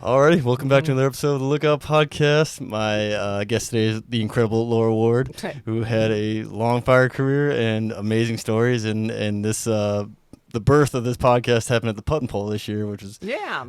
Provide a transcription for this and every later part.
Alrighty, welcome back to another episode of the Lookout Podcast. My guest today is the incredible Laura Ward, who had a long fire career and amazing stories. And this the birth of this podcast happened at the Putt this year, which is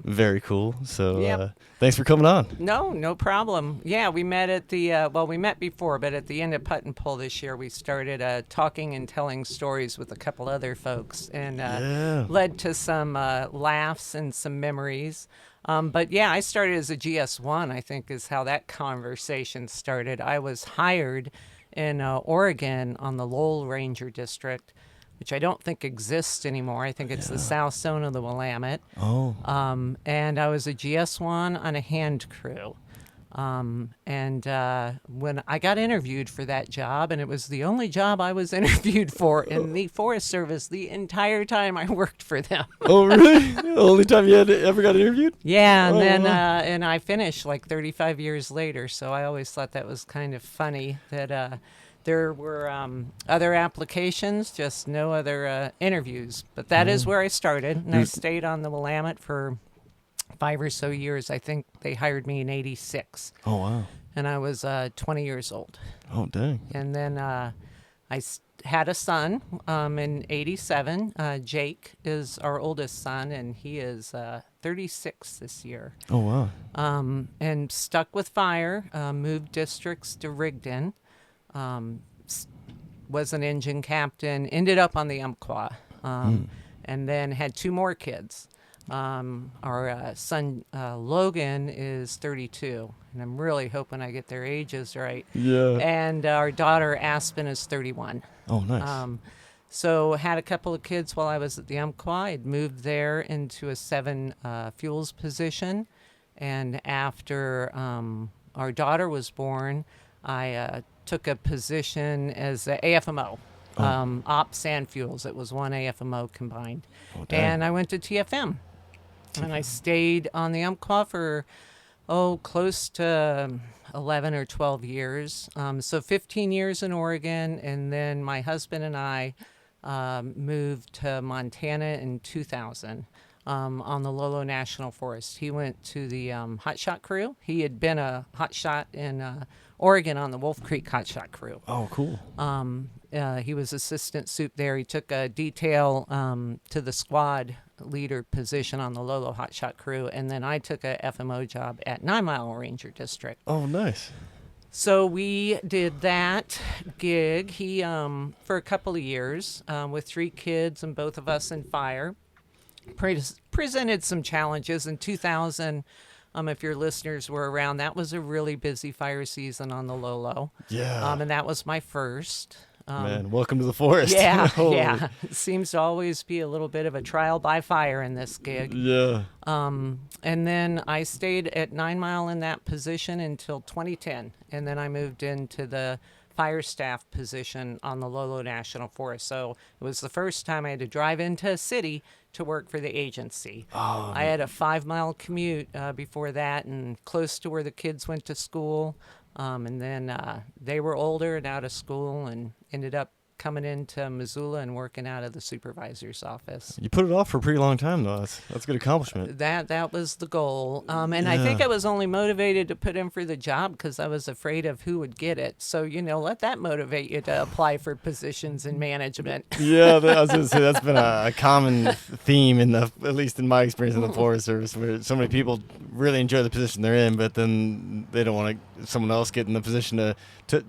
very cool. So thanks for coming on. No problem. Yeah, we met at the we met before, but at the end of Putt this year, we started talking and telling stories with a couple other folks, and led to some laughs and some memories. But yeah, I started as a GS1, I think is how that conversation started. I was hired in Oregon on the Lolo Ranger District, which I don't think exists anymore. I think it's the south zone of the Willamette. Oh. And I was a GS1 on a hand crew. And when I got interviewed for that job, and it was the only job I was interviewed for in the Forest Service the entire time I worked for them. Oh, really? The only time you ever got interviewed? Yeah, and then and I finished like 35 years later, so I always thought that was kind of funny that there were other applications, just no other interviews. But that is where I started, and I stayed on the Willamette for 5 or so years. I think they hired me in '86. Oh, wow. And I was 20 years old. Oh, dang. And then had a son in '87. Jake is our oldest son, and he is 36 this year. Oh, wow. And stuck with fire, moved districts to Rigdon, was an engine captain, ended up on the Umpqua, and then had two more kids. Our son Logan is 32, and I'm really hoping I get their ages right. Yeah. And our daughter Aspen is 31. Oh, nice. So had a couple of kids while I was at the Umpqua. I'd moved there into a 7 fuels position, and after our daughter was born, I took a position as a AFMO. Ops and fuels. It was one AFMO combined. And I went to TFM. And I stayed on the Umpqua for, close to 11 or 12 years. So 15 years in Oregon. And then my husband and I moved to Montana in 2000 on the Lolo National Forest. He went to the hotshot crew. He had been a hotshot in Oregon on the Wolf Creek hotshot crew. Oh, cool. He was assistant soup there. He took a detail to the squad leader position on the Lolo hotshot crew, and then I took a FMO job at 9 Mile Ranger District. Oh, nice. So we did that gig for a couple of years with 3 kids and both of us in fire. Presented some challenges in 2000. If your listeners were around, that was a really busy fire season on the Lolo. Yeah. And that was my first. Man, welcome to the forest. Yeah, yeah. It seems to always be a little bit of a trial by fire in this gig. Yeah. And then I stayed at 9 Mile in that position until 2010. And then I moved into the fire staff position on the Lolo National Forest. So it was the first time I had to drive into a city to work for the agency. Oh, I had a 5-mile commute before that, and close to where the kids went to school. And then they were older and out of school, and ended up coming into Missoula and working out of the supervisor's office. You put it off for a pretty long time, though. That's a good accomplishment. That was the goal. I think I was only motivated to put in for the job because I was afraid of who would get it. So, let that motivate you to apply for positions in management. Yeah, I was going to say, that's been a common theme, at least in my experience in the Forest Service, where so many people really enjoy the position they're in, but then they don't want someone else get in the position to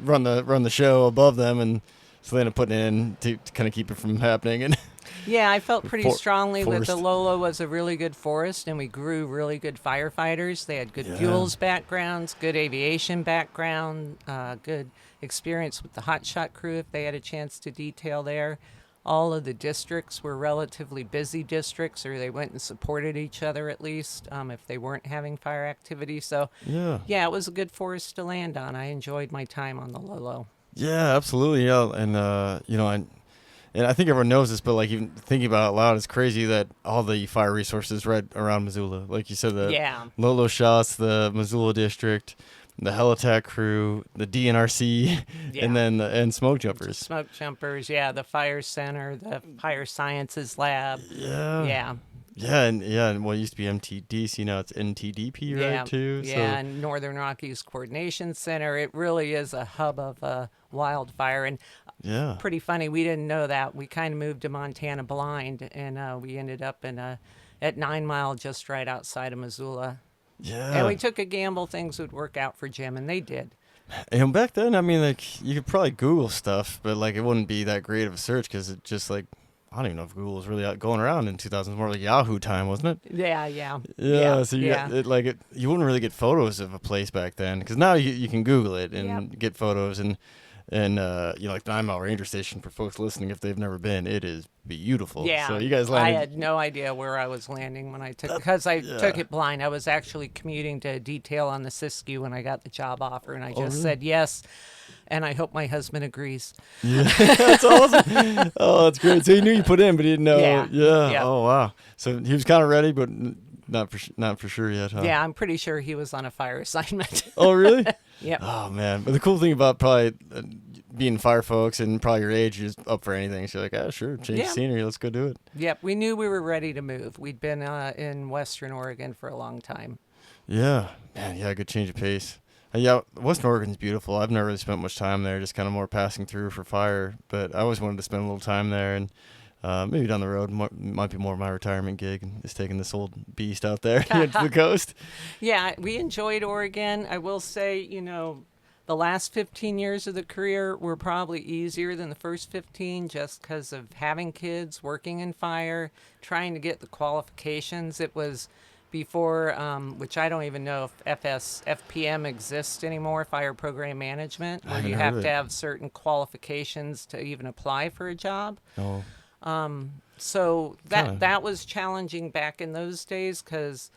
run the show above them, and so they end up putting it in to kind of keep it from happening. And yeah, I felt pretty strongly that forced. the Lolo was a really good forest, and we grew really good firefighters. They had good fuels backgrounds, good aviation background, good experience with the hotshot crew if they had a chance to detail there. All of the districts were relatively busy districts, or they went and supported each other at least if they weren't having fire activity. So, yeah, it was a good forest to land on. I enjoyed my time on the Lolo. Yeah, absolutely. Yeah, and and I think everyone knows this, but like even thinking about it out loud, it's crazy that all the fire resources right around Missoula, like you said, the Lolo shots, the Missoula district, the Helitack crew, the DNRC, and then and smoke jumpers. Smoke jumpers, the fire center, the fire sciences lab. Yeah. And well, it used to be MTDC, now it's NTDP, right, too? Yeah, and Northern Rockies Coordination Center. It really is a hub of wildfire. And Yeah. pretty funny, we didn't know that. We kind of moved to Montana blind, and we ended up at 9 Mile, just right outside of Missoula. Yeah. And we took a gamble things would work out for Jim, and they did. And back then, I mean, like, you could probably Google stuff, but, like, it wouldn't be that great of a search because it just, like, I don't even know if Google was really going around in 2000s. More like Yahoo time, wasn't it? Yeah. So you wouldn't really get photos of a place back then, because now you can Google it and get photos, and like the 9 Mile Ranger Station, for folks listening, if they've never been, it is beautiful. Yeah. So you guys landed. I had no idea where I was landing when I took took it blind. I was actually commuting to detail on the Siskiyou when I got the job offer, and I just said yes. And I hope my husband agrees. Yeah, that's awesome. Oh, that's great. So he knew you put in, but he didn't know. Yeah. Oh, wow. So he was kind of ready, but not for sure yet, huh? Yeah, I'm pretty sure he was on a fire assignment. Oh, really? Yep. Oh, man. But the cool thing about probably being fire folks and probably your age, you're just up for anything. So you're like, sure, change the scenery. Let's go do it. Yep. We knew we were ready to move. We'd been in Western Oregon for a long time. Yeah. Man, yeah, good change of pace. Yeah, Western Oregon's beautiful. I've never really spent much time there, just kind of more passing through for fire. But I always wanted to spend a little time there, and maybe down the road might be more of my retirement gig, and just taking this old beast out there to the coast. Yeah, we enjoyed Oregon. I will say, the last 15 years of the career were probably easier than the first 15, just because of having kids, working in fire, trying to get the qualifications. It was before, which I don't even know if FPM exists anymore, Fire Program Management, where you have to have certain qualifications to even apply for a job. Oh. So that was challenging back in those days, because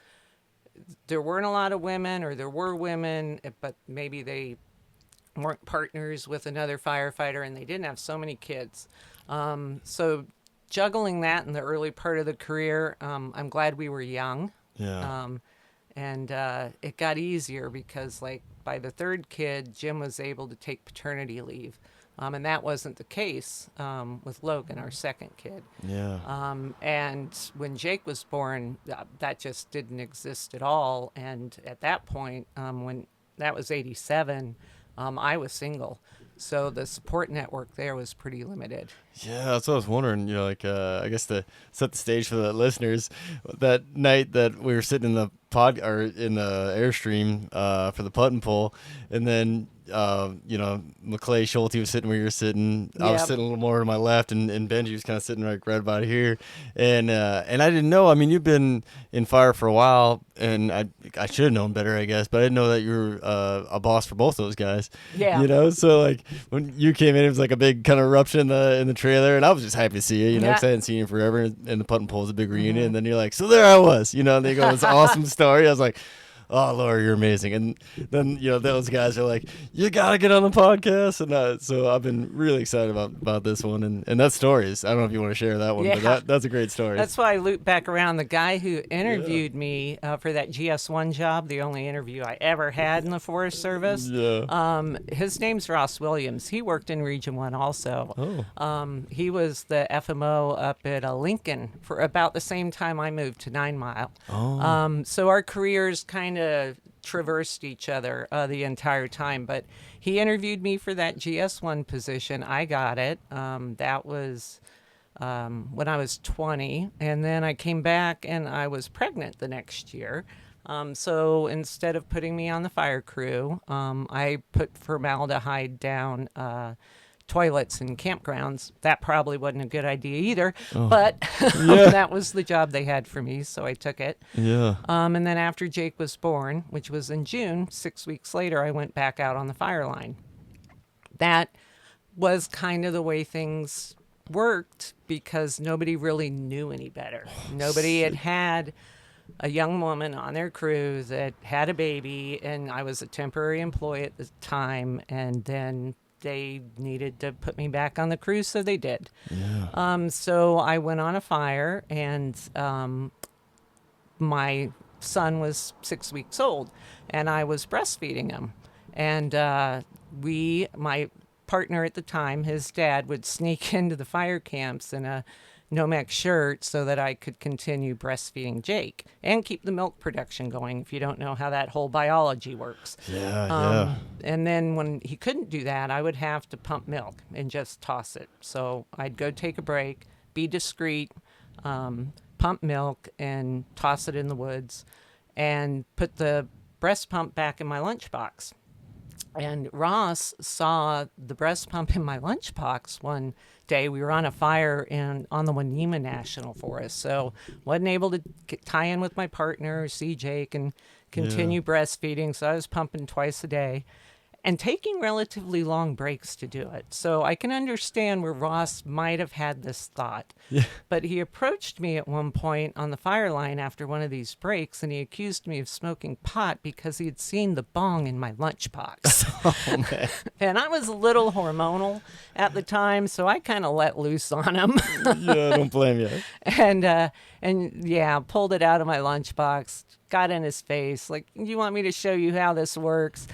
there weren't a lot of women, or there were women, but maybe they weren't partners with another firefighter, and they didn't have so many kids. So juggling that in the early part of the career, I'm glad we were young. Yeah. And it got easier because, like, by the third kid, Jim was able to take paternity leave. And that wasn't the case with Logan, our second kid. Yeah. And when Jake was born, that just didn't exist at all. And at that point, when that was 87, I was single. So the support network there was pretty limited. Yeah, that's what I was wondering. I guess to set the stage for the listeners, that night that we were sitting in the in the Airstream for the putt and pull, and then McClay Schulte was sitting where you were sitting. I was sitting a little more to my left, and Benji was kind of sitting right about here. And I didn't know. I mean, you've been in fire for a while, and I should have known better, I guess. But I didn't know that you were a boss for both those guys. Yeah. So like when you came in, it was like a big kind of eruption in the trailer, and I was just happy to see you. Because I hadn't seen you forever, and the putt and pull was a big reunion. And then you're like, so there I was. And they go, it's an awesome story. I was like, oh, Laura, you're amazing. And then, those guys are like, you got to get on the podcast. And so I've been really excited about this one. And that story is, I don't know if you want to share that one, but that's a great story. That's why I loop back around. The guy who interviewed me for that GS1 job, the only interview I ever had in the Forest Service, his name's Ross Williams. He worked in Region 1 also. Oh. He was the FMO up at Lincoln for about the same time I moved to 9 Mile. Oh. So our careers kind of traversed each other the entire time, but he interviewed me for that GS1 position. I got it. That was when I was 20, and then I came back and I was pregnant the next year. So instead of putting me on the fire crew, I put formaldehyde down toilets and campgrounds. That probably wasn't a good idea either, but that was the job they had for me, so I took it. Yeah. And then after Jake was born, which was in June, 6 weeks later, I went back out on the fire line. That was kind of the way things worked because nobody really knew any better. Nobody had a young woman on their crew that had a baby, and I was a temporary employee at the time, and then they needed to put me back on the crew, so they did. Yeah. So I went on a fire, and my son was 6 weeks old, and I was breastfeeding him. And my partner at the time, his dad, would sneak into the fire camps and Nomex shirt so that I could continue breastfeeding Jake and keep the milk production going, if you don't know how that whole biology works. Yeah. And then when he couldn't do that, I would have to pump milk and just toss it. So I'd go take a break, be discreet, pump milk and toss it in the woods, and put the breast pump back in my lunchbox. And Ross saw the breast pump in my lunchbox one day. We were on a fire on the Wanima National Forest, so wasn't able to tie in with my partner, see Jake, and continue breastfeeding. So I was pumping twice a day and taking relatively long breaks to do it. So I can understand where Ross might have had this thought. Yeah. But he approached me at one point on the fire line after one of these breaks, and he accused me of smoking pot because he had seen the bong in my lunchbox. Oh, man. And I was a little hormonal at the time, so I kind of let loose on him. Yeah, don't blame you. And yeah, pulled it out of my lunchbox, got in his face, like, you want me to show you how this works?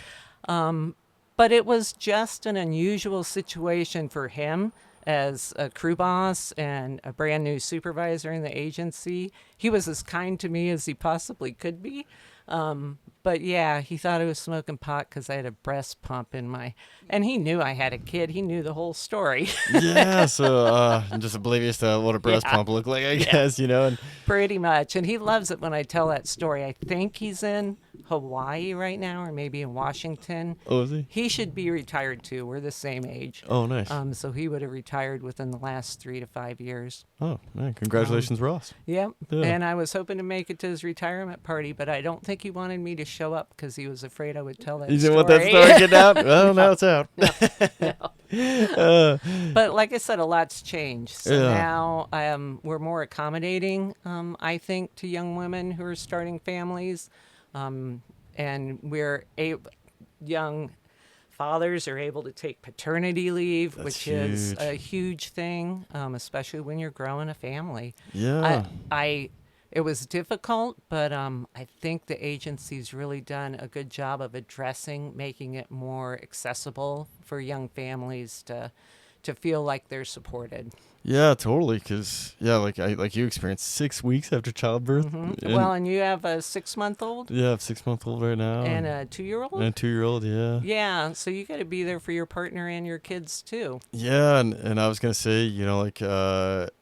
But it was just an unusual situation for him as a crew boss and a brand new supervisor in the agency. He was as kind to me as he possibly could be. But yeah, he thought I was smoking pot because I had a breast pump in my, and he knew I had a kid. He knew the whole story. Yeah, so I'm just oblivious to what a breast pump looked like, I guess, And Pretty much. And he loves it when I tell that story. I think he's in Hawaii right now, or maybe in Washington. Oh, is he? He should be retired too. We're the same age. Oh, nice. So he would have retired within the last 3 to 5 years. Oh, man, congratulations, Ross. Yep. Yeah. And I was hoping to make it to his retirement party, but I don't think he wanted me to show up because he was afraid I would tell that You story. didn't want that story getting out? Well, now it's out. But like I said, a lot's changed. So Yeah. now we're more accommodating, I think, to young women who are starting families. And young fathers are able to take paternity leave, That's which is huge. a huge thing, especially when you're growing a family. Yeah. It was difficult, but I think the agency's really done a good job of making it more accessible for young families to feel like they're supported. Yeah, totally. Because, like you experienced 6 weeks after childbirth. Mm-hmm. Well, and you have a 6-month-old? Yeah, I have a 6-month-old right now. And a 2-year-old? And a 2-year-old, yeah. Yeah, so you got to be there for your partner and your kids, too. Yeah, and I was going to say,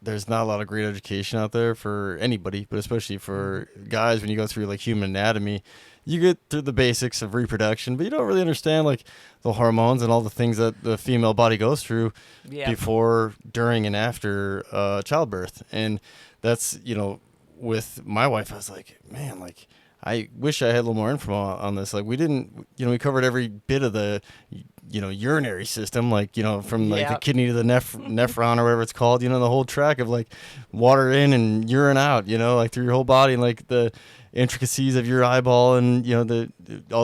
there's not a lot of great education out there for anybody, but especially for guys when you go through, human anatomy. You get through the basics of reproduction, but you don't really understand, the hormones and all the things that the female body goes through before, during, and after childbirth. And that's, with my wife, I was like, man, I wish I had a little more info on this. We didn't, we covered every bit of the, urinary system, from the kidney to the nephron or whatever it's called, the whole track of water in and urine out, through your whole body, and the intricacies of your eyeball and, all the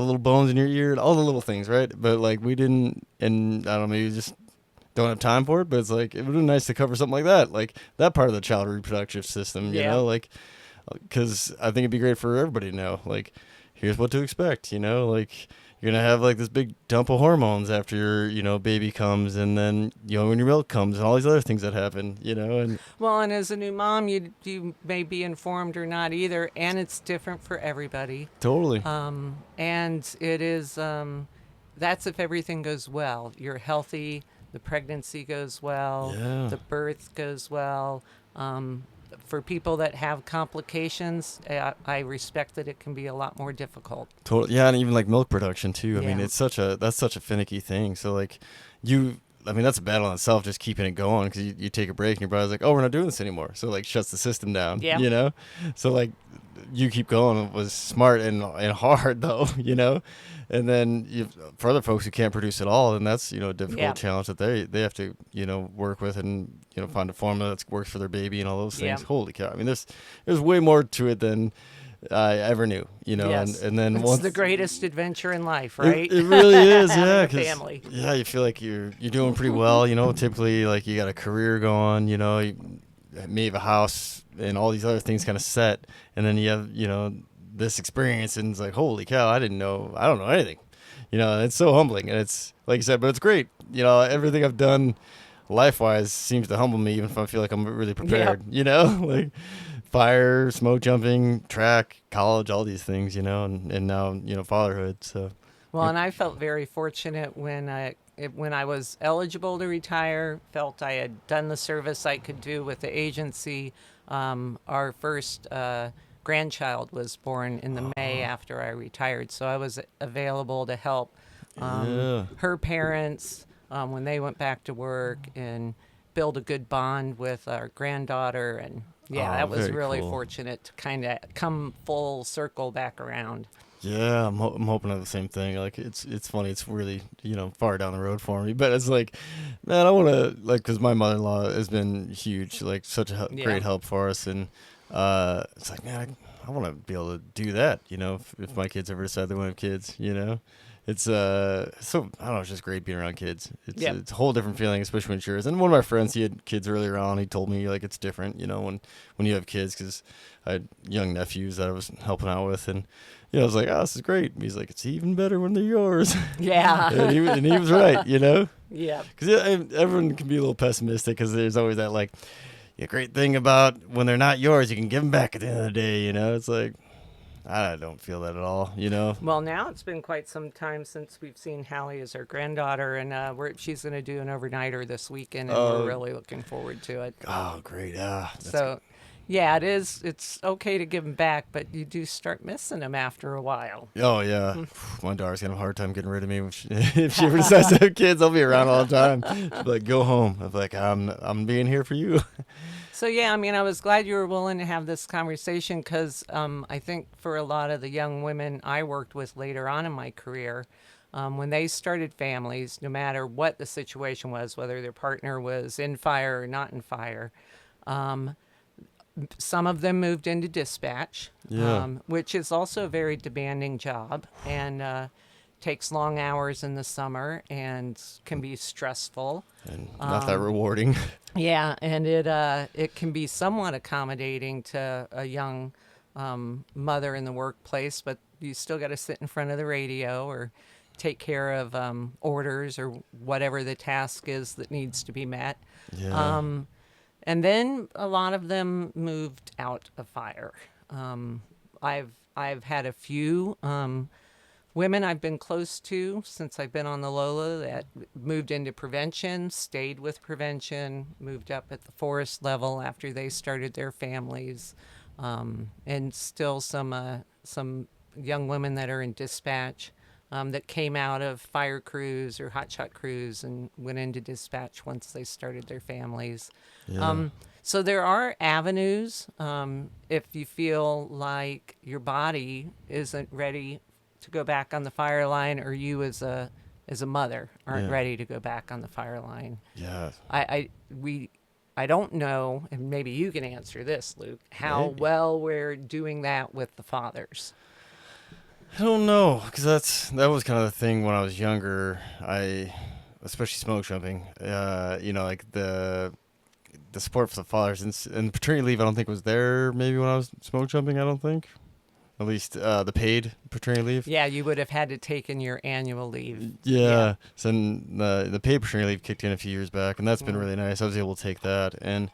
little bones in your ear and all the little things, right? But we didn't, and I don't know, maybe just don't have time for it, but it's it would be nice to cover something like that, that part of the child reproductive system, because I think it'd be great for everybody to know, here's what to expect, you're going to have this big dump of hormones after your, baby comes, and then, when your milk comes and all these other things that happen, and Well, and as a new mom, you may be informed or not either, and it's different for everybody. totally. And it is, that's if everything goes well. You're healthy, the pregnancy goes well, the birth goes well. For people that have complications, I respect that it can be a lot more difficult. Totally. Yeah, and even milk production too. I mean, Yeah. that's such a finicky thing. So that's a battle in itself, just keeping it going, because you take a break and your body's like, oh, we're not doing this anymore. So shuts the system down. Yeah. So you keep going. It was smart and hard though. And then for other folks who can't produce at all, then that's a difficult challenge that they have to work with and find a formula that works for their baby and all those things. Yeah. Holy cow! I mean, there's way more to it than I ever knew. Yes. And then it's the greatest adventure in life, right? It really is, Having yeah. a 'Cause, family. yeah, you feel like you're doing pretty well. Typically you got a career going. You may have a house and all these other things kind of set, and then you have this experience, and it's holy cow, I don't know anything. It's so humbling, and it's like you said, but it's great. Everything I've done life-wise seems to humble me, even if I feel like I'm really prepared. You know, like fire, smoke jumping, track, college, all these things. You know, and now fatherhood. So. Well, and I felt very fortunate when I was eligible to retire. Felt I had done the service I could do with the agency. Our first grandchild was born in the May after I retired, so I was available to help her parents when they went back to work and build a good bond with our granddaughter. And that was really cool. Fortunate to kind of come full circle back around. Yeah, I'm hoping to have the same thing. Like it's funny. It's really far down the road for me, but it's like, man, I want to because my mother-in-law has been huge, like such a great help for us, and it's like, man, I want to be able to do that. If my kids ever decide they want to have kids, it's so I don't know. It's just great being around kids. It's a whole different feeling, especially when it's yours. And one of my friends, he had kids earlier on. He told me like it's different, when you have kids, because I had young nephews that I was helping out with, and I was like, oh, this is great. And he's like, it's even better when they're yours. Yeah. and he was right, Yeah. Because everyone can be a little pessimistic, because there's always that like, great thing about when they're not yours, you can give them back at the end of the day. It's like, I don't feel that at all, Well, now it's been quite some time since we've seen Hallie as our granddaughter, and she's going to do an overnighter this weekend, and we're really looking forward to it. Oh, great. Yeah. So, yeah, it is. It's okay to give them back, but you do start missing them after a while. Oh, yeah. My daughter's going to have a hard time getting rid of me. If she ever decides to have kids, I'll be around all the time. She'll be like, go home. I'm like, I'm being here for you. So, yeah, I mean, I was glad you were willing to have this conversation, because I think for a lot of the young women I worked with later on in my career, when they started families, no matter what the situation was, whether their partner was in fire or not in fire, some of them moved into dispatch, which is also a very demanding job, and takes long hours in the summer and can be stressful. And not that rewarding. Yeah, and it can be somewhat accommodating to a young mother in the workplace, but you still got to sit in front of the radio or take care of orders or whatever the task is that needs to be met. Yeah. And then a lot of them moved out of fire. I've had a few women I've been close to since I've been on the Lolo that moved into prevention, stayed with prevention, moved up at the forest level after they started their families, and still some young women that are in dispatch that came out of fire crews or hotshot crews and went into dispatch once they started their families. Yeah. So there are avenues if you feel like your body isn't ready to go back on the fire line, or you as a mother aren't ready to go back on the fire line. Yeah. I don't know, and maybe you can answer this, Luke, how well we're doing that with the fathers. I don't know, because that was kind of the thing when I was younger. Especially smoke jumping, like the support for the fathers and paternity leave, I don't think was there maybe when I was smoke jumping, I don't think. At least the paid paternity leave. Yeah, you would have had to take in your annual leave. Yeah. So the paid paternity leave kicked in a few years back, and that's been really nice. I was able to take that, and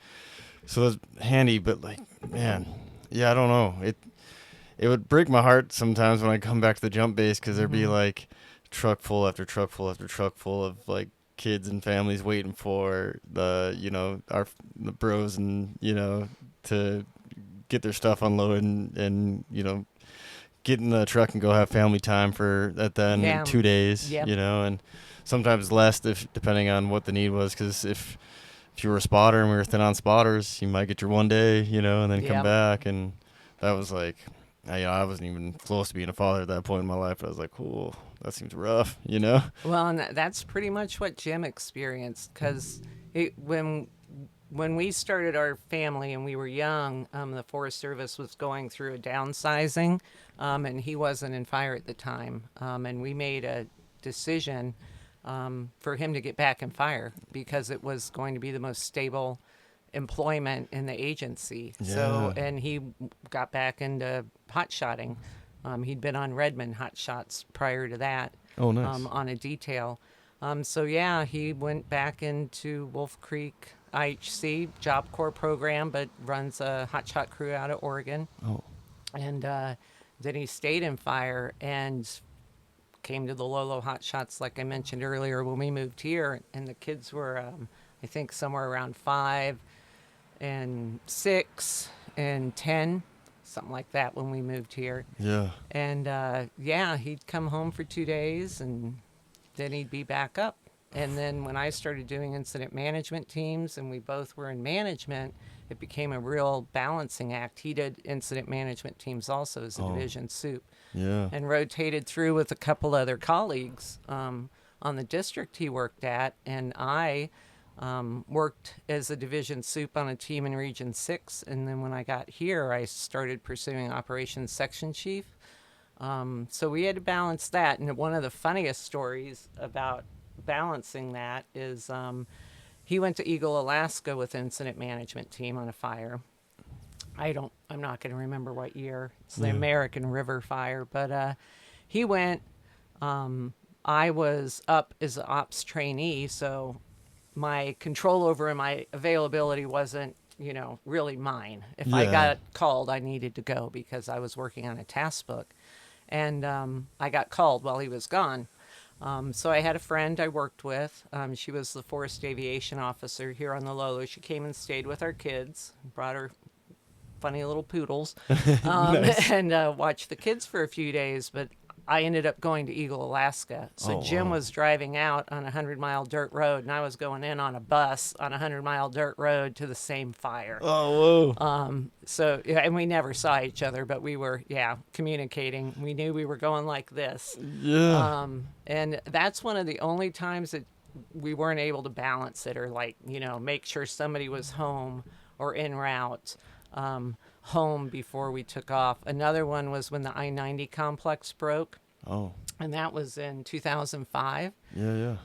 so that's handy. But like, man, I don't know. It would break my heart sometimes when I come back to the jump base, because there'd be like truck full after truck full after truck full of like kids and families waiting for the bros and to get their stuff unloaded and get in the truck and go have family time for that then 2 days. And sometimes less depending on what the need was, because if you were a spotter and we were thin on spotters, you might get your 1 day and then come back, and that was like, I wasn't even close to being a father at that point in my life. I was like, "Cool, that seems rough," Well, and that's pretty much what Jim experienced, because when we started our family and we were young, the Forest Service was going through a downsizing, and he wasn't in fire at the time, and we made a decision for him to get back in fire because it was going to be the most stable employment in the agency. So, and he got back into hot shotting. He'd been on Redmond hot shots prior to that. Oh, nice. On a detail. So yeah, he went back into Wolf Creek IHC Job Corps program, but runs a hotshot crew out of Oregon. Oh, And then he stayed in fire and came to the Lolo hotshots, like I mentioned earlier, when we moved here. And the kids were, I think, somewhere around 5 and 6 and 10, something like that, when we moved here. yeah. And yeah, he'd come home for 2 days and then he'd be back up. And then when I started doing incident management teams and we both were in management, it became a real balancing act. He did incident management teams also as a division soup, Yeah. and rotated through with a couple other colleagues on the district he worked at. And I worked as a division soup on a team in Region 6. And then when I got here, I started pursuing operations section chief. So we had to balance that. And one of the funniest stories about balancing that is he went to Eagle, Alaska with incident management team on a fire. I'm not going to remember what year. It's the American River fire. But he went, I was up as an ops trainee, so my control over my availability wasn't, really mine. If I got called, I needed to go because I was working on a task book. And I got called while he was gone. So I had a friend I worked with. She was the forest aviation officer here on the Lolo. She came and stayed with our kids, brought her funny little poodles, and watched the kids for a few days. But I ended up going to Eagle, Alaska. So Jim was driving out on a 100-mile dirt road, and I was going in on a bus on a 100-mile dirt road to the same fire. Oh, whoa. So, yeah, and we never saw each other, but we were, communicating. We knew we were going like this. Yeah. And that's one of the only times that we weren't able to balance it, or make sure somebody was home or en route home before we took off. Another one was when the I-90 complex broke. Oh. And that was in 2005. Yeah.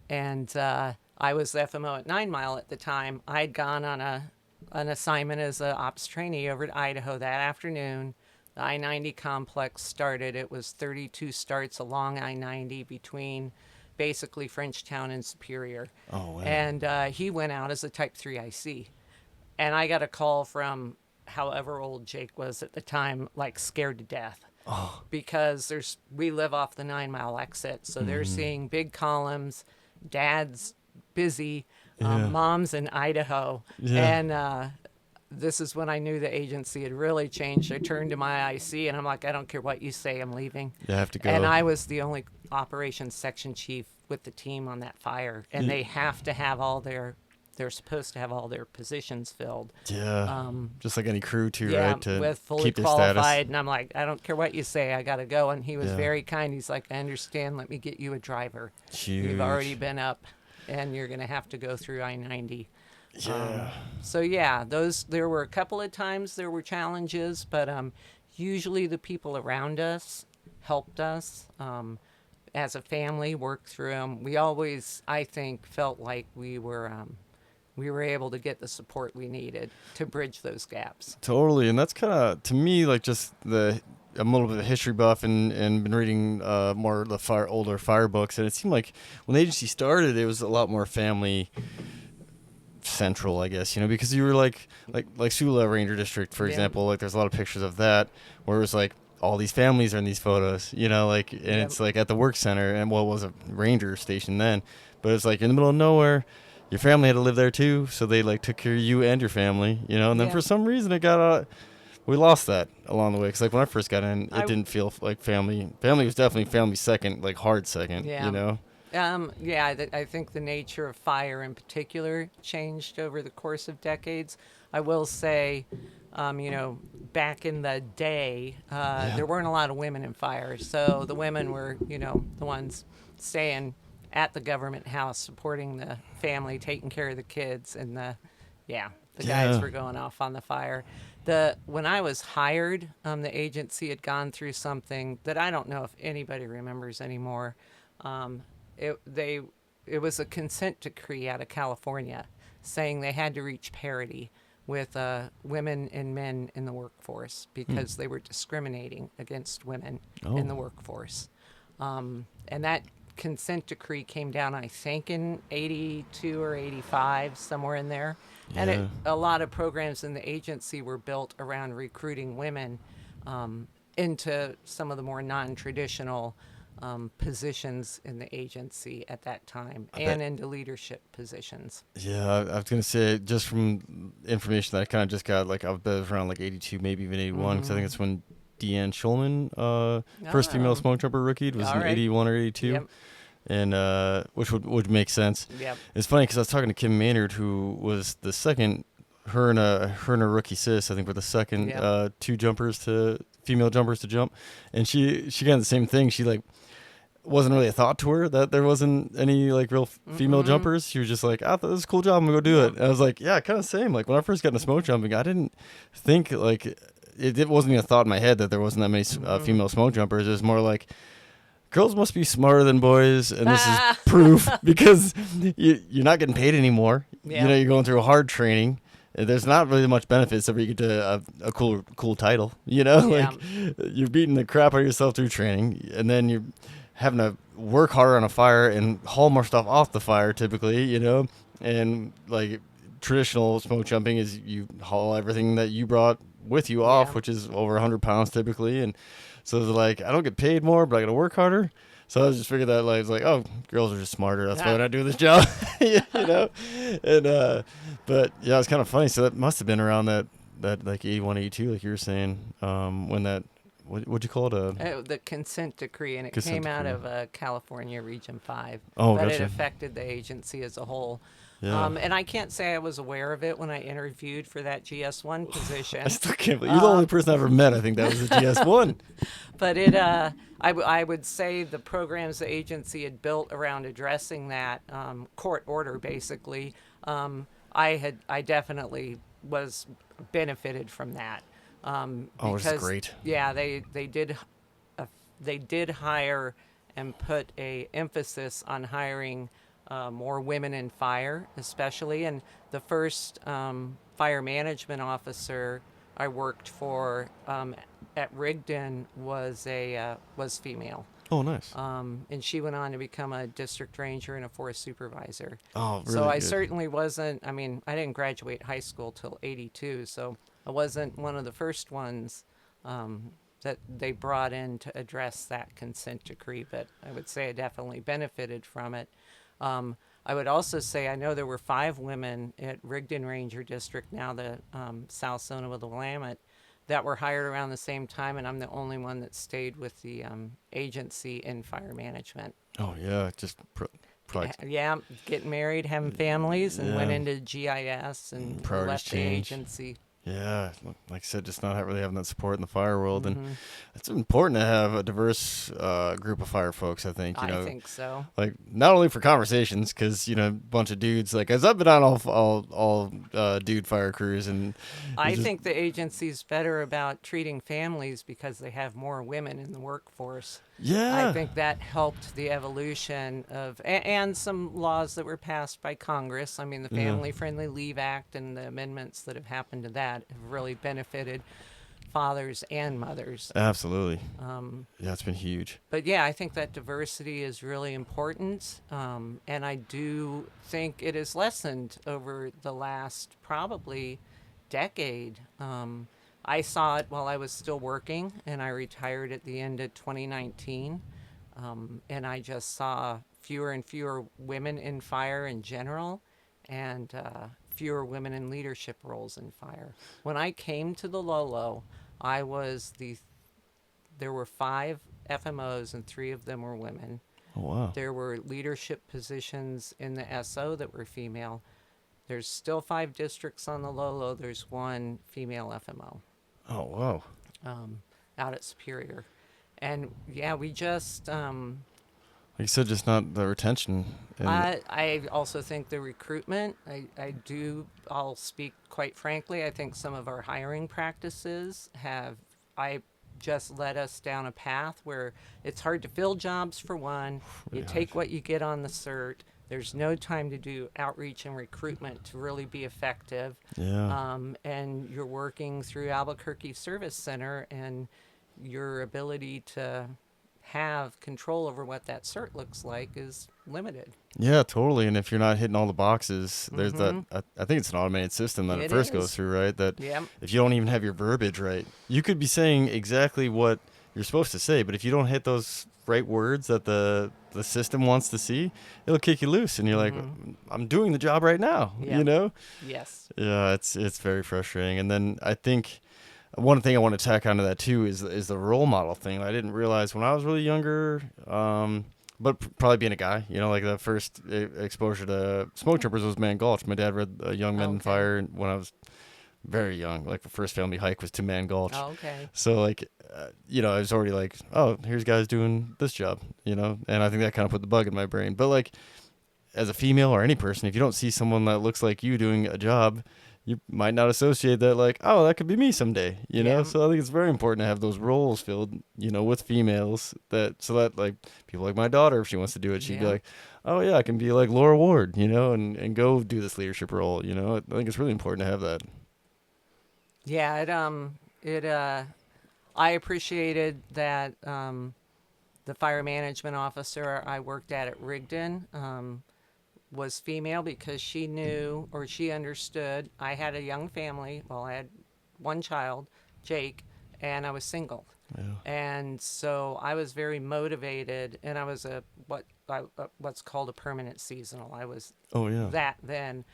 And I was the FMO at 9 Mile at the time. I'd gone on an assignment as an ops trainee over to Idaho that afternoon. The I-90 complex started. It was 32 starts along I-90 between basically Frenchtown and Superior. Oh, wow. And he went out as a Type 3 IC. And I got a call from however old Jake was at the time, like scared to death. Oh. Because we live off the 9 Mile exit. So they're seeing big columns, dad's busy, mom's in Idaho. Yeah. And this is when I knew the agency had really changed. I turned to my IC and I'm like, I don't care what you say, I'm leaving. You have to go. And I was the only operations section chief with the team on that fire. And they have to have they're supposed to have all their positions filled. Yeah. Just like any crew too, Yeah, right? To with fully keep your qualified. status. And I'm like, I don't care what you say, I got to go. And he was very kind. He's like, I understand. Let me get you a driver. Huge. You've already been up and you're going to have to go through I-90. Yeah. So yeah, there were a couple of times there were challenges, but usually the people around us helped us as a family work through them. We always, I think, felt like we were able to get the support we needed to bridge those gaps. Totally. And that's kind of, to me, like just I'm a little bit of a history buff and been reading more of the older fire books. And it seemed like when the agency started, it was a lot more family central, I guess, because you were like Sula Ranger District, for example, like there's a lot of pictures of that where it was like all these families are in these photos, and it's like at the work center, and it was a ranger station then, but it's like in the middle of nowhere. Your family had to live there too, so they like took care of you and your family, and then for some reason it got we lost that along the way, because like when I first got in, it didn't feel like family was definitely family second, like hard second. I think the nature of fire in particular changed over the course of decades. I will say, back in the day, there weren't a lot of women in fire. So the women were, the ones staying at the government house, supporting the family, taking care of the kids. And the guys were going off on the fire. When I was hired, the agency had gone through something that I don't know if anybody remembers anymore. It was a consent decree out of California saying they had to reach parity with women and men in the workforce because they were discriminating against women in the workforce. And that consent decree came down, I think, in 82 or 85, somewhere in there. And Yeah. a lot of programs in the agency were built around recruiting women into some of the more non-traditional positions in the agency at that time, and into leadership positions. Yeah, I was gonna say, just from information that I kind of just got, like I was around like 82, maybe even 81, because I think it's when Deanne Schulman, first female Oh, smoke jumper rookie, was all in right. 81 or 82, Yep. and which would make sense. Yep. It's funny because I was talking to Kim Maynard, who was the second, her and a rookie sis, I think, were the second Yep. female jumpers to jump, and she got the same thing. She like wasn't really a thought to her that there wasn't any like real female jumpers. She was just like, I thought this was a cool job, I'm gonna go do it. And I was like, yeah, kind of same. Like when I first got into smoke jumping, I didn't think like it wasn't even a thought in my head that there wasn't that many female smoke jumpers. It was more like, girls must be smarter than boys, and this is proof because you're not getting paid anymore. Yeah. You know, you're going through a hard training. There's not really much benefits if you get to a cool title. You know, Yeah. like you're beating the crap out of yourself through training, and then you're having to work harder on a fire and haul more stuff off the fire typically, you know, and like traditional smoke jumping is you haul everything that you brought with you off, Yeah. which is over 100 pounds typically. And so it's like, I don't get paid more, but I got to work harder. So I just figured that like, it's like, oh, girls are just smarter. That's why I do this job, you know? And, but yeah, it's kind of funny. So that must've been around that like 81, 82, like you were saying, when that, what'd you call it? The consent decree, and it Consent came out decree. of California Region 5. Oh, but gotcha. it affected the agency as a whole. Yeah. And I can't say I was aware of it when I interviewed for that GS1 position. I still can't believe you're the only person I ever met. I think that was a GS1. But it, I would say the programs the agency had built around addressing that court order, basically, I definitely was benefited from that. Oh, which is Because, great. yeah, they did hire and put a emphasis on hiring more women in fire, especially. And the first fire management officer I worked for at Rigdon was female. Oh, nice. And she went on to become a district ranger and a forest supervisor. Oh, really So I good. certainly wasn't, I mean, I didn't graduate high school till 82, so I wasn't one of the first ones that they brought in to address that consent decree, but I would say I definitely benefited from it. I would also say I know there were 5 women at Rigdon Ranger District, now the South Zone of the Willamette, that were hired around the same time, and I'm the only one that stayed with the agency in fire management. Oh, yeah. Just probably Yeah, getting married, having families, and went Yeah. into GIS and Priorities left the change. agency. Yeah, like I said, just not really having that support in the fire world, Mm-hmm. and it's important to have a diverse group of fire folks. I think I think so. like not only for conversations, because a bunch of dudes. Like as I've been on all dude fire crews, and I think the agency's better about treating families because they have more women in the workforce. yeah, I think that helped the evolution of, and some laws that were passed by Congress. I mean, the Family Friendly Leave Act and the amendments that have happened to that have really benefited fathers and mothers. absolutely. Yeah, it's been huge. But yeah, I think that diversity is really important. And I do think it has lessened over the last probably decade. I saw it while I was still working, and I retired at the end of 2019. And I just saw fewer and fewer women in fire in general, and fewer women in leadership roles in fire. When I came to the Lolo, there were 5 FMOs, and 3 of them were women. Oh wow. There were leadership positions in the SO that were female. There's still 5 districts on the Lolo. There's 1 female FMO. Oh wow. Out at Superior. And yeah, we just, Like you said, just not the retention. And I also think the recruitment, I'll speak quite frankly, I think some of our hiring practices just led us down a path where it's hard to fill jobs for one. Really You take what you get on the cert. There's no time to do outreach and recruitment to really be effective. yeah. And you're working through Albuquerque Service Center, and your ability to have control over what that cert looks like is limited. Yeah, totally. And if you're not hitting all the boxes, there's that. Mm-hmm. I think it's an automated system that it It first goes is. through, right? That Yep. if you don't even have your verbiage right, you could be saying exactly what you're supposed to say, but if you don't hit those right words that the system wants to see, it'll kick you loose, and you're like, Mm-hmm. I'm doing the job right now, you Yep. know? Yes. Yeah, it's very frustrating. And then I think one thing I want to tack onto that too is the role model thing. I didn't realize when I was really younger, but probably being a guy, like the first exposure to smoke jumpers was Man Gulch. My dad read Young Men and Okay. Fire when I was very young. Like the first family hike was to Man Gulch. Okay. So like, I was already like, oh, here's guys doing this job, and I think that kind of put the bug in my brain. But like, as a female or any person, if you don't see someone that looks like you doing a job, you might not associate that like, oh, that could be me someday, Yeah. So I think it's very important to have those roles filled, with females so that like people like my daughter, if she wants to do it, she'd be Yeah. like, oh yeah, I can be like Laura Ward, and go do this leadership role, I think it's really important to have that. Yeah. I appreciated that the fire management officer I worked at Rigdon was female because she knew or she understood. I had a young family. Well, I had one child, Jake, and I was single. Yeah. And so I was very motivated, and I was what's called a permanent seasonal. I was Oh yeah. that then.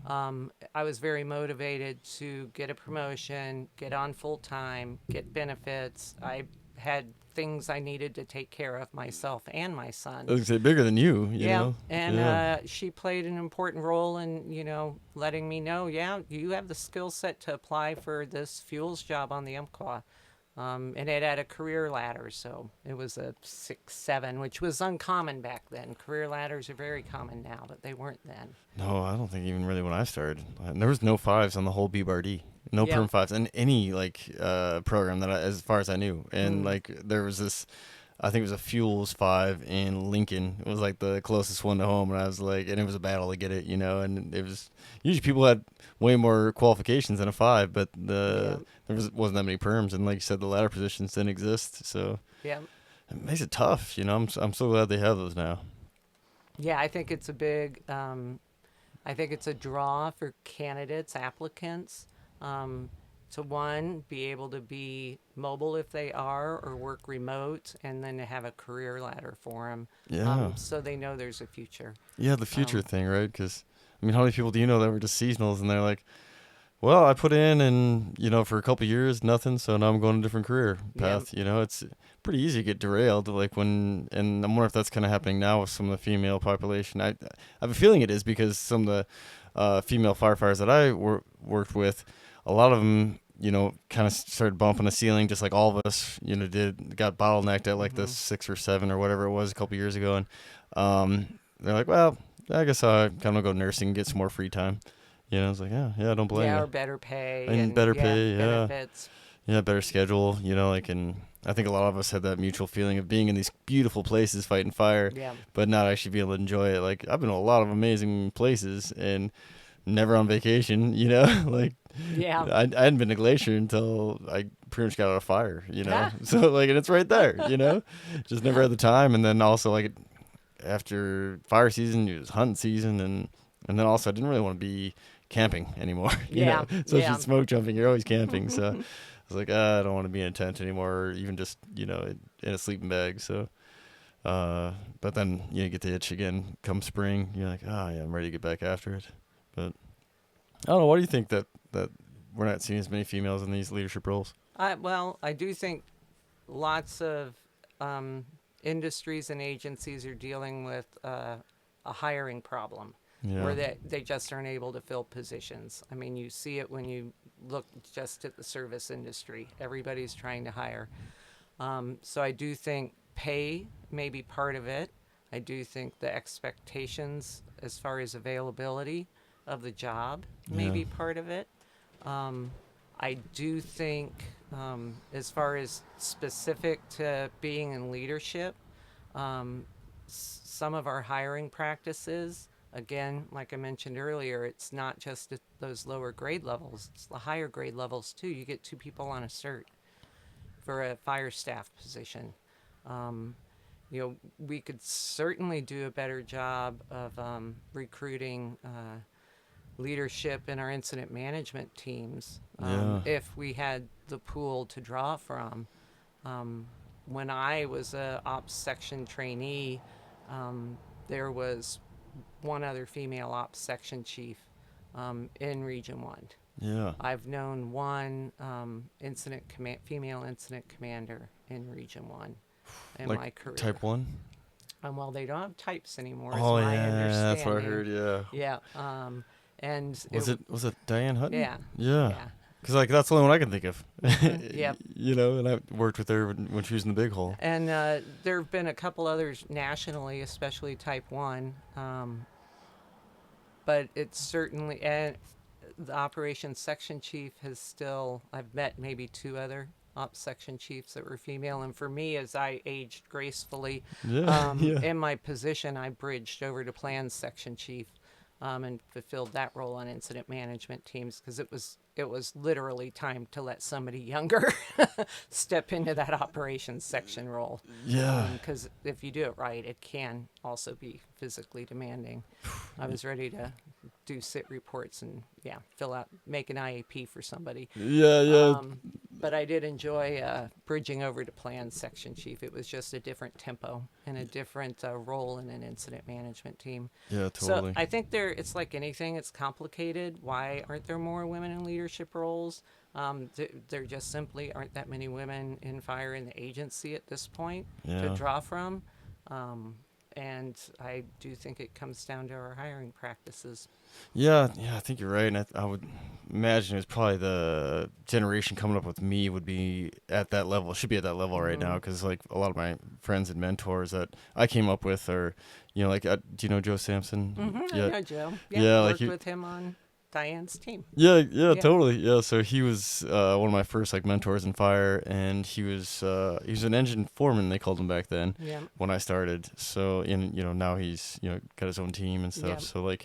I was very motivated to get a promotion, get on full time, get benefits. I had things I needed to take care of myself and my son. I was gonna say bigger than you, know. And Yeah. she played an important role in, letting me know, yeah, you have the skill set to apply for this fuels job on the Umpqua. And it had a career ladder, so it was a 6-7, which was uncommon back then. Career ladders are very common now, but they weren't then. No, I don't think even really when I started. There was no fives on the whole B-Bar-D. No Yep. perm fives in any program as far as I knew. And Mm. like there was this, I think it was a Fuels 5 in Lincoln. It was like the closest one to home, and I was like, and it was a battle to get it, and it was usually people had way more qualifications than a 5, but there wasn't that many perms, and like you said, the ladder positions didn't exist, so Yeah. it makes it tough. I'm so glad they have those now. Yeah, I think it's a big, I think it's a draw for candidates, applicants, to one, be able to be mobile if they are or work remote, and then to have a career ladder for them. Yeah. So they know there's a future. Yeah, the future Um, thing, right? Because, I mean, how many people do you know that were just seasonals and they're like, well, I put in and, for a couple of years, nothing, so now I'm going a different career path. It's pretty easy to get derailed. Like and I'm wondering if that's kind of happening now with some of the female population. I have a feeling it is because some of the female firefighters that I worked with, a lot of them, kind of started bumping the ceiling just like all of us, got bottlenecked at like the 6 or 7 or whatever it was a couple years ago. And they're like, well, I guess I'm kind of go nursing and get some more free time. I was like, yeah, I don't blame you. or better pay. And better pay, yeah. Benefits. Yeah, better schedule, and I think a lot of us had that mutual feeling of being in these beautiful places fighting fire, Yeah. but not actually being able to enjoy it. Like, I've been to a lot of amazing places and never on vacation, like, Yeah. I hadn't been to Glacier until I pretty much got out of fire, Ah. So, like, and it's right there, just never had the time. And then also, like, after fire season, it was hunting season, and then also I didn't really want to be camping anymore. Yeah, So yeah. it's smoke jumping, you're always camping. So I was like, I don't want to be in a tent anymore, or even just, in a sleeping bag. So, but then you get the itch again come spring. You're like, yeah, I'm ready to get back after it. But I don't know. What do you think that we're not seeing as many females in these leadership roles? I do think lots of industries and agencies are dealing with a hiring problem. Yeah. Where they just aren't able to fill positions. I mean, you see it when you look just at the service industry. Everybody's trying to hire. So I do think pay may be part of it. I do think the expectations as far as availability of the job may be part of it. I do think as far as specific to being in leadership, some of our hiring practices, again, like I mentioned earlier, it's not just at those lower grade levels, it's the higher grade levels too. You get 2 people on a cert for a fire staff position. we could certainly do a better job of recruiting leadership in our incident management teams Yeah. if we had the pool to draw from. When I was a ops section trainee, there was one other female ops section chief in Region 1. Yeah. I've known one female incident commander in Region 1 in Like my career. type 1? Well, they don't have types anymore, Oh, is my yeah, understanding. that's what I heard, yeah. Yeah. And Was it Diane Hutton? Yeah. Yeah. Yeah. Because, like, that's the only one I can think of. Yep. And I worked with her when she was in the big hole. And there have been a couple others nationally, especially Type 1. But it's certainly, and the operations section chief has still, I've met maybe 2 other ops section chiefs that were female. And for me, as I aged gracefully Yeah. Yeah. in my position, I bridged over to plans section chief and fulfilled that role on incident management teams because it was literally time to let somebody younger step into that operations section role. Yeah. Because if you do it right, it can also be physically demanding. I was ready to do sit reports and make an IAP for somebody. Yeah. But I did enjoy bridging over to plans section chief. It was just a different tempo and a different role in an incident management team. Yeah, totally. So I think it's like anything, it's complicated. Why aren't there more women in leadership roles? There just simply aren't that many women in fire in the agency at this point to draw from. And I do think it comes down to our hiring practices. Yeah, I think you're right. And I would imagine it's probably the generation coming up with me would be at that level, should be at that level right now. Because, like, a lot of my friends and mentors that I came up with are, do you know Joe Sampson? Mm-hmm, I know Joe. Yeah, worked with him on Diane's team. Yeah, totally. Yeah, so he was one of my first mentors in fire, and he was an engine foreman, they called him back then. Yeah. When I started. So now he's got his own team and stuff. Yeah. So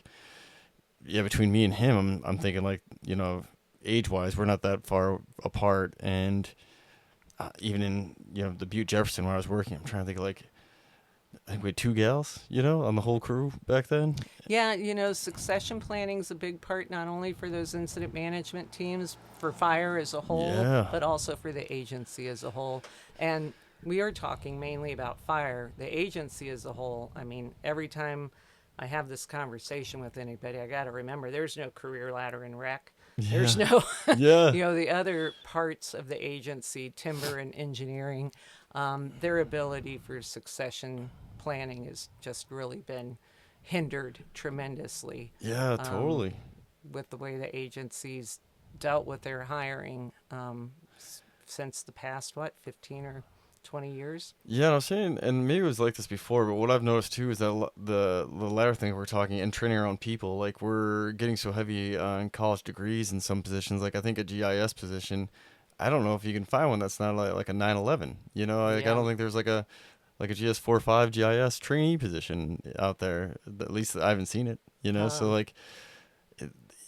between me and him, I'm thinking age wise we're not that far apart, and even in the Butte Jefferson where I was working, I'm trying to think I think we had 2 gals, on the whole crew back then. Yeah, succession planning is a big part, not only for those incident management teams, for fire as a whole, but also for the agency as a whole. And we are talking mainly about fire. The agency as a whole, I mean, every time I have this conversation with anybody, I got to remember there's no career ladder in rec. Yeah. There's no, the other parts of the agency, timber and engineering, their ability for succession planning has just really been hindered tremendously. Yeah, totally. With the way the agencies dealt with their hiring since the past, 15 or 20 years? Yeah, I'm saying, and maybe it was like this before, but what I've noticed too is that the latter thing we're talking and training our own people, we're getting so heavy on college degrees in some positions. I think a GIS position, I don't know if you can find one that's not like a 9/11. I don't think there's a GS 4.5 GIS trainee position out there. At least I haven't seen it. So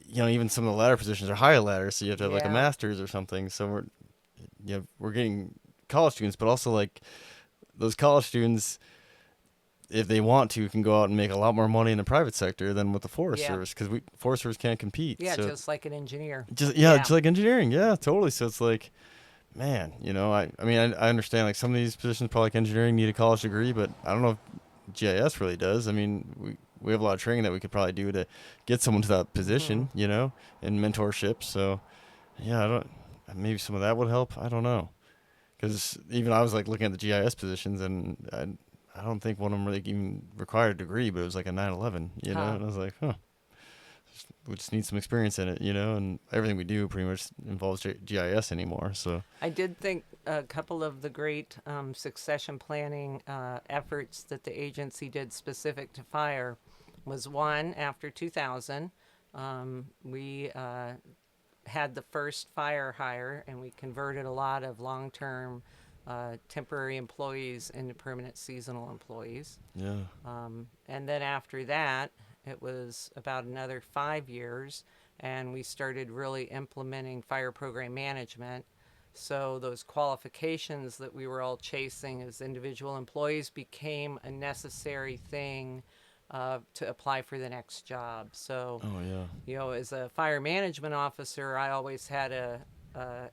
even some of the ladder positions are higher ladders, so you have to have a master's or something. So we're getting college students, but also those college students, if they want to, can go out and make a lot more money in the private sector than with the Forest Service, because Forest Service can't compete. Yeah, so just like an engineer. Just like engineering. Yeah, totally. So it's man, I understand some of these positions, probably like engineering, need a college degree, but I don't know if GIS really does. I mean, we have a lot of training that we could probably do to get someone to that position, and mentorship. So maybe some of that would help. I don't know. Because even I was looking at the GIS positions, and I don't think one of them really even required a degree, but it was a 9/11, and I was we just need some experience in it, and everything we do pretty much involves GIS anymore. So I did think a couple of the great succession planning efforts that the agency did specific to fire was one, after 2000, we had the first fire hire, and we converted a lot of long-term temporary employees into permanent seasonal employees. Yeah. And then after that, it was about another 5 years, and we started really implementing fire program management. So those qualifications that we were all chasing as individual employees became a necessary thing to apply for the next job. So, Oh yeah. as a fire management officer, I always had a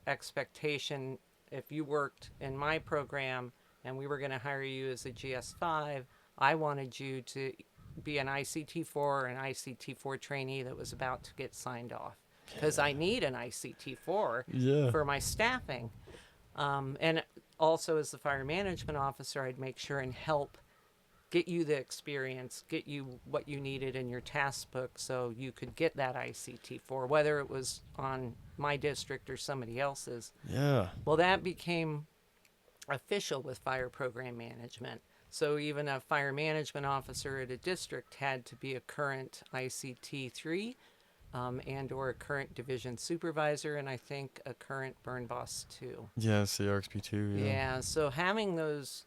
expectation. If you worked in my program and we were going to hire you as a GS5, I wanted you to be an ICT4 or an ICT4 trainee that was about to get signed off, because I need an ICT4 Yeah. for my staffing. And also, as the fire management officer, I'd make sure and help get you the experience, get you what you needed in your task book so you could get that ICT4, whether it was on my district or somebody else's. Yeah. Well, that became official with fire program management. So even a fire management officer at a district had to be a current ICT3 and or a current division supervisor, and I think a current burn boss too. Yeah, CRXP2. Yeah. Yeah, so having those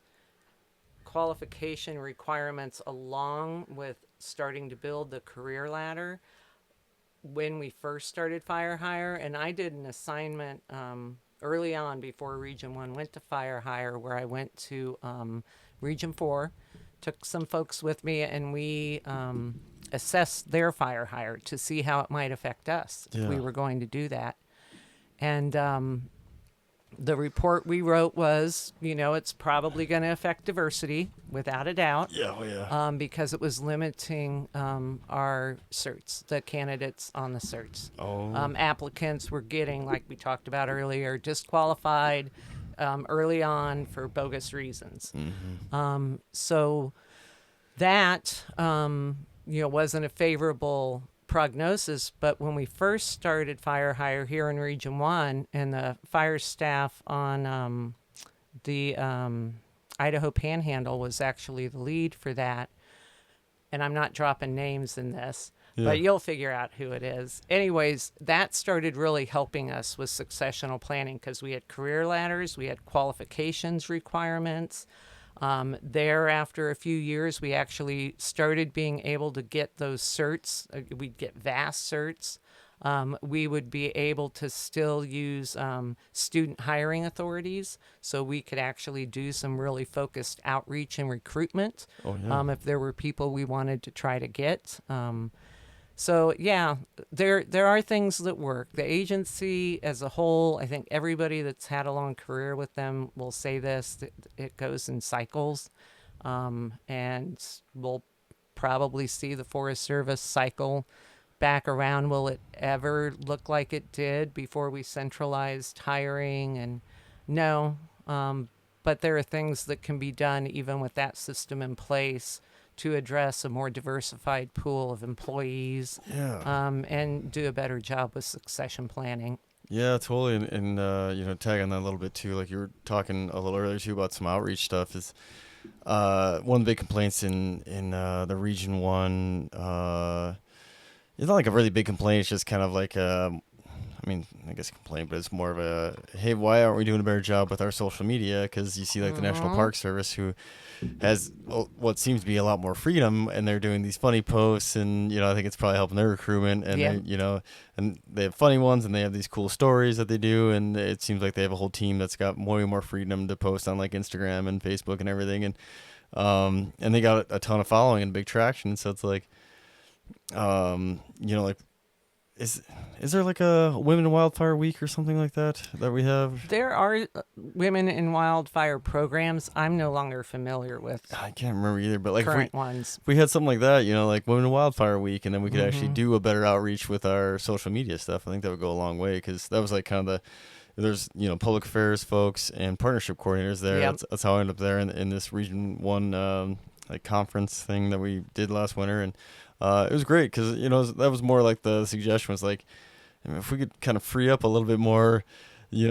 qualification requirements along with starting to build the career ladder when we first started Fire Hire, and I did an assignment early on before Region 1 went to Fire Hire, where I went to Region 4, took some folks with me, and we assessed their Fire Hire to see how it might affect us if we Yeah. were going to do that. And the report we wrote was, it's probably going to affect diversity, without a doubt. Yeah. Oh yeah. Because it was limiting our certs, the candidates on the certs. Oh. Applicants were getting, like we talked about earlier, disqualified early on for bogus reasons. Mm-hmm. So that, wasn't a favorable prognosis. But when we first started Fire Hire here in Region 1, and the fire staff on the Idaho Panhandle was actually the lead for that, and I'm not dropping names in this, but you'll figure out who it is. Anyways, that started really helping us with successional planning, because we had career ladders, we had qualifications requirements. There, after a few years, we actually started being able to get those certs. We'd get vast certs. We would be able to still use student hiring authorities, so we could actually do some really focused outreach and recruitment. Oh yeah. If there were people we wanted to try to get. So yeah, there are things that work. The agency as a whole, I think everybody that's had a long career with them will say this: that it goes in cycles, and we'll probably see the Forest Service cycle back around. Will it ever look like it did before we centralized hiring? And no, but there are things that can be done even with that system in place to address a more diversified pool of employees, Yeah. and do a better job with succession planning. Yeah, totally. And tag on that a little bit too. Like you were talking a little earlier too about some outreach stuff. Is one of the big complaints in the Region 1. It's not like a really big complaint. It's just kind of like I guess complaint, but it's more of a, hey, why aren't we doing a better job with our social media? Because you see like the National Park Service, who has what seems to be a lot more freedom, and they're doing these funny posts, and I think it's probably helping their recruitment, and and they have funny ones, and they have these cool stories that they do, and it seems like they have a whole team that's got way more freedom to post on like Instagram and Facebook and everything, and they got a ton of following and big traction. So it's like, like, is there like a Women in Wildfire Week or something like that we have? There are Women in Wildfire programs. I'm no longer familiar with I can't remember either, but like current ones. If we had something like that, like Women in Wildfire Week, and then we could actually do a better outreach with our social media stuff, I think that would go a long way, because that was like kind of there's public affairs folks and partnership coordinators there. Yep. That's how I ended up there in this Region 1 like conference thing that we did last winter, and it was great, because that was more like the suggestion was like, if we could kind of free up a little bit more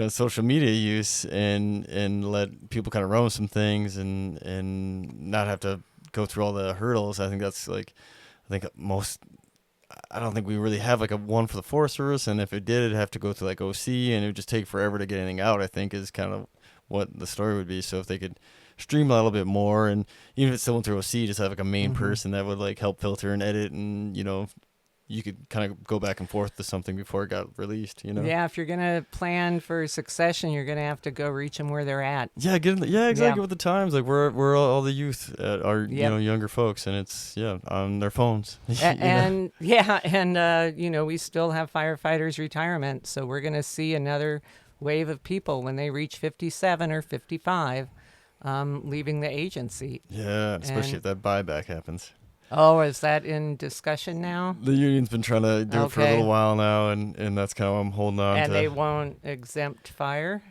social media use, and let people kind of run with some things, and not have to go through all the hurdles. I think that's like, I don't think we really have like a one for the Forest Service, and if it did, it'd have to go through like OC, and it would just take forever to get anything out, I think, is kind of what the story would be. So if they could streamline a little bit more, and even if it's still went through OC, just have like a main person that would like help filter and edit, and you could kind of go back and forth to something before it got released. Yeah, if you're gonna plan for succession, you're gonna have to go reach them where they're at. Yeah, exactly. With the times, like we're all the youth are younger folks, and it's on their phones. And we still have firefighters retirement, so we're gonna see another wave of people when they reach 57 or 55, leaving the agency. Yeah, especially if that buyback happens. Oh, is that in discussion now? The union's been trying to do it for a little while now, and that's kind of what I'm holding on to. And they won't exempt fire?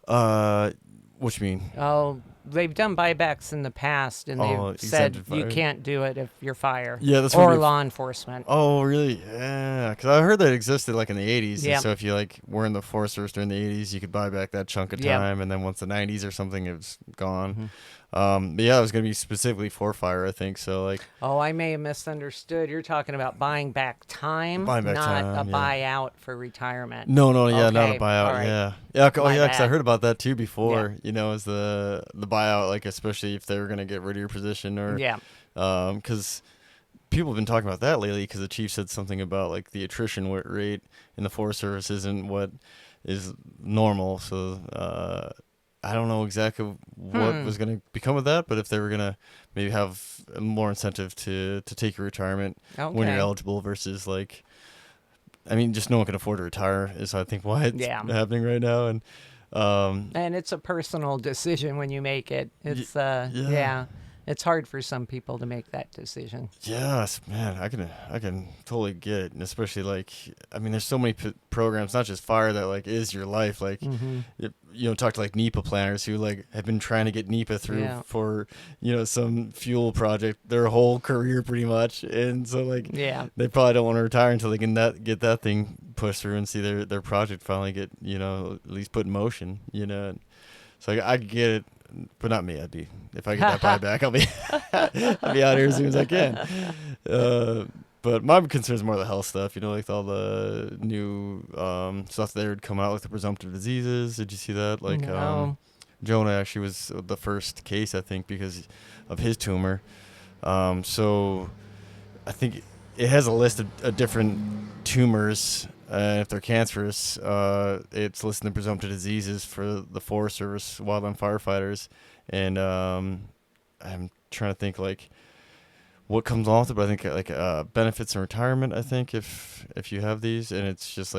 What you mean? Oh, they've done buybacks in the past, and they've said you can't do it if you're fire. Yeah, that's or law enforcement. Oh, really? Yeah, because I heard that existed like in the 80s. Yeah. And so if you were in the Forest Service during the 80s, you could buy back that chunk of time, and then once the 90s or something, it was gone. Mm-hmm. But yeah, it was going to be specifically for fire, I think. So oh, I may have misunderstood. You're talking about buying back time, not a buyout for retirement. No, not a buyout. Right. Yeah, because I heard about that too before. As the buyout, especially if they were going to get rid of your position or because people have been talking about that lately. Because the chief said something about the attrition rate in the Forest Service isn't what is normal. So I don't know exactly what was going to become of that, but if they were going to maybe have more incentive to take your retirement when you're eligible versus just no one can afford to retire is I think why it's happening right now. And it's a personal decision when you make it. It's it's hard for some people to make that decision. Yes, man, I can totally get it, and especially there's so many programs, not just fire, that is your life. Talk to NEPA planners who have been trying to get NEPA through for some fuel project their whole career pretty much, and so they probably don't want to retire until they can get that thing pushed through and see their project finally get at least put in motion. So I get it. But not me. If I get that buyback, I'll be out here as soon as I can. But my concern is more the health stuff. All the new stuff they would come out with the presumptive diseases. Did you see that? No. Jonah actually was the first case, I think, because of his tumor. So I think it has a list of different tumors. If they're cancerous, it's listing the presumptive diseases for the Forest Service Wildland Firefighters, and I'm trying to think what comes along with it. But I think benefits and retirement. I think if you have these, and it's just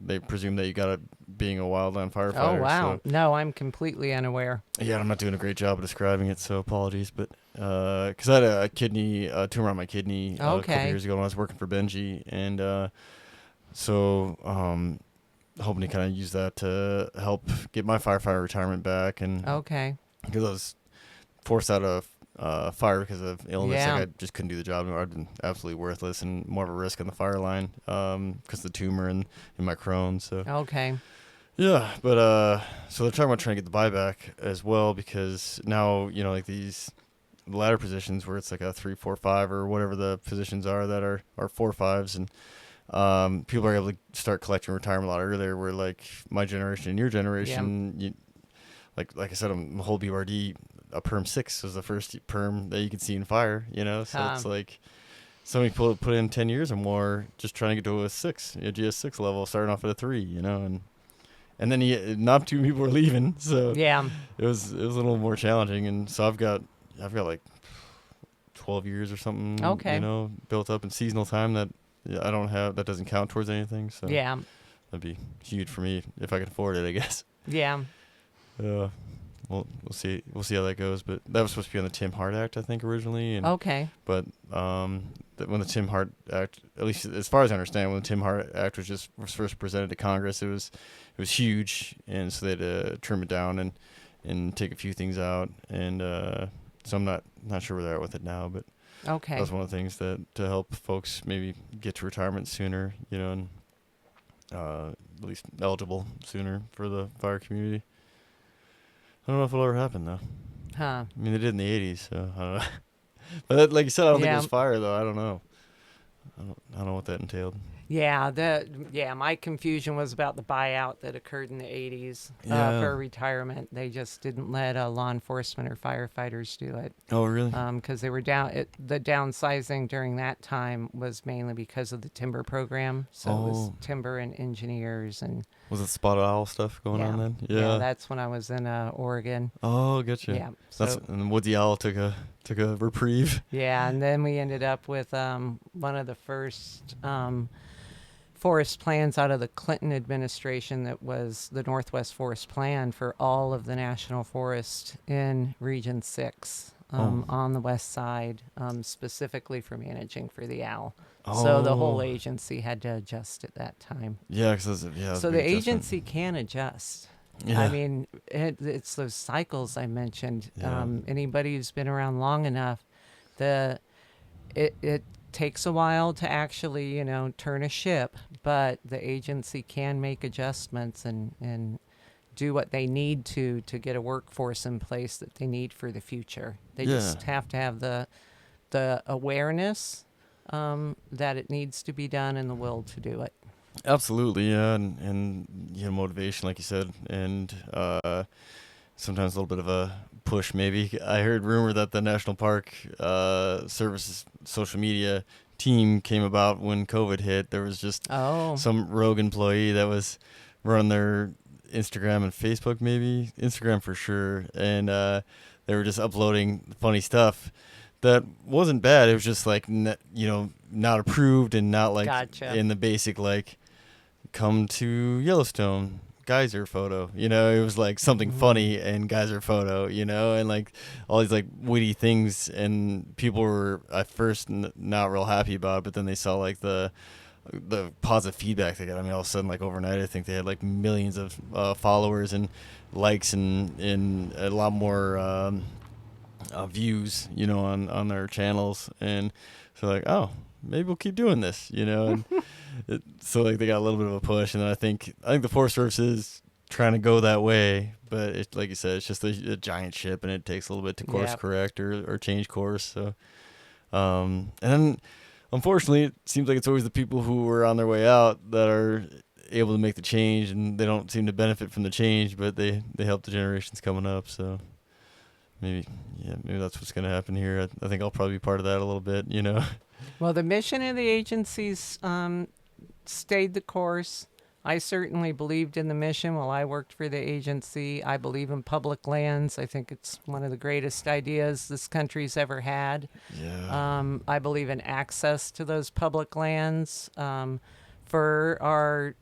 they presume that you got it being a Wildland Firefighter. Oh wow! So, no, I'm completely unaware. Yeah, I'm not doing a great job of describing it, so apologies. But because I had a kidney tumor on my kidney a couple years ago when I was working for Benji, and so hoping to kind of use that to help get my firefighter retirement back. And because I was forced out of fire because of illness, I just couldn't do the job anymore. I'd been absolutely worthless and more of a risk on the fire line because of the tumor and my Crohn's. So yeah, but so they're talking about trying to get the buyback as well, because now these ladder positions where it's a 3, 4, 5 or whatever the positions are that are 4 5s, and people are able to start collecting retirement a lot earlier, where my generation and your generation, you, like I said, I'm a whole BRD, a perm 6 was the first perm that you could see in fire, so it's so many people put in 10 years or more just trying to get to a 6, a GS6 level, starting off at a 3, and then not too many people were leaving, so it was a little more challenging. And so I've got 12 years or something, built up in seasonal time that I don't have, that doesn't count towards anything. So that'd be huge for me if I can afford it, I guess. Yeah. Well, we'll see how that goes. But that was supposed to be on the Tim Hart Act, I think, originally. And, but when the Tim Hart Act, at least as far as I understand, when the Tim Hart Act was first presented to Congress, it was huge, and so they had to trim it down and take a few things out. And so I'm not sure where they're at with it now, but. That was one of the things that to help folks maybe get to retirement sooner, and at least eligible sooner for the fire community. I don't know if it'll ever happen though. I mean, they did in the 80s, so I don't know. But like you said, I don't think it was fire though. I don't know. I don't know what that entailed. My confusion was about the buyout that occurred in the 80s Yeah. for retirement. They just didn't let law enforcement or firefighters do it. Oh, really? Because they were the downsizing during that time was mainly because of the timber program. So it was timber and engineers and Was it spotted owl stuff going on then? Yeah. That's when I was in Oregon. Oh, gotcha. Yeah, And Woody Owl took a reprieve. Yeah, and then we ended up with one of the first forest plans out of the Clinton administration that was the Northwest Forest Plan for all of the national forest in Region 6 on the west side, specifically for managing for the owl. So the whole agency had to adjust at that time. Yeah, so the agency can adjust. Yeah. I mean, it's those cycles I mentioned. Yeah. Anybody who's been around long enough, it takes a while to actually, turn a ship, but the agency can make adjustments and do what they need to get a workforce in place that they need for the future. They just have to have the awareness that it needs to be done and the will to do it. Absolutely, yeah, and motivation, like you said, and sometimes a little bit of a push. Maybe I heard rumor that the National Park Service's social media team came about when COVID hit. There was just some rogue employee that was running their Instagram and Facebook, maybe Instagram for sure, and they were just uploading funny stuff that wasn't bad. It was just like not approved and not like in the basic like come to Yellowstone geyser photo, it was like something funny and geyser photo, and like all these like witty things, and people were at first not real happy about it, but then they saw like the positive feedback they got. I mean, all of a sudden, like overnight, I think they had like millions of followers and likes and a lot more views, on their channels, and so like, oh, maybe we'll keep doing this, and so like they got a little bit of a push, and then I think the Forest Service is trying to go that way, but it, like you said, it's just a giant ship, and it takes a little bit to course correct or change course. So, and then unfortunately, it seems like it's always the people who are on their way out that are able to make the change, and they don't seem to benefit from the change, but they help the generations coming up. So maybe that's what's going to happen here. I think I'll probably be part of that a little bit, Well, the mission of the agencies stayed the course. I certainly believed in the mission while I worked for the agency. I believe in public lands. I think it's one of the greatest ideas this country's ever had. Yeah. I believe in access to those public lands for our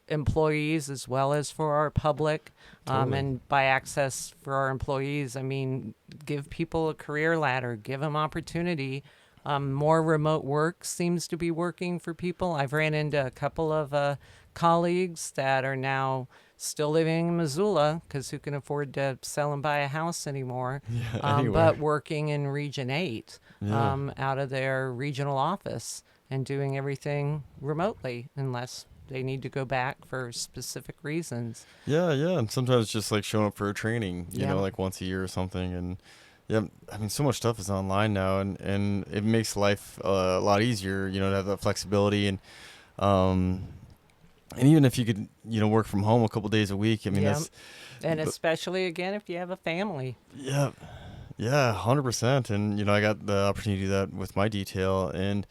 employees as well as for our public. Totally. And by access for our employees, I mean give people a career ladder, give them opportunity. More remote work seems to be working for people. I've ran into a couple of colleagues that are now still living in Missoula because who can afford to sell and buy a house anymore, but working in Region 8 out of their regional office and doing everything remotely unless they need to go back for specific reasons. Yeah, and sometimes just like showing up for a training, you know, like once a year or something. And yeah, I mean, so much stuff is online now, and it makes life a lot easier, to have that flexibility. And even if you could, work from home a couple days a week, I mean, that's... And especially, again, if you have a family. Yeah, 100%. And, I got the opportunity to do that with my detail, and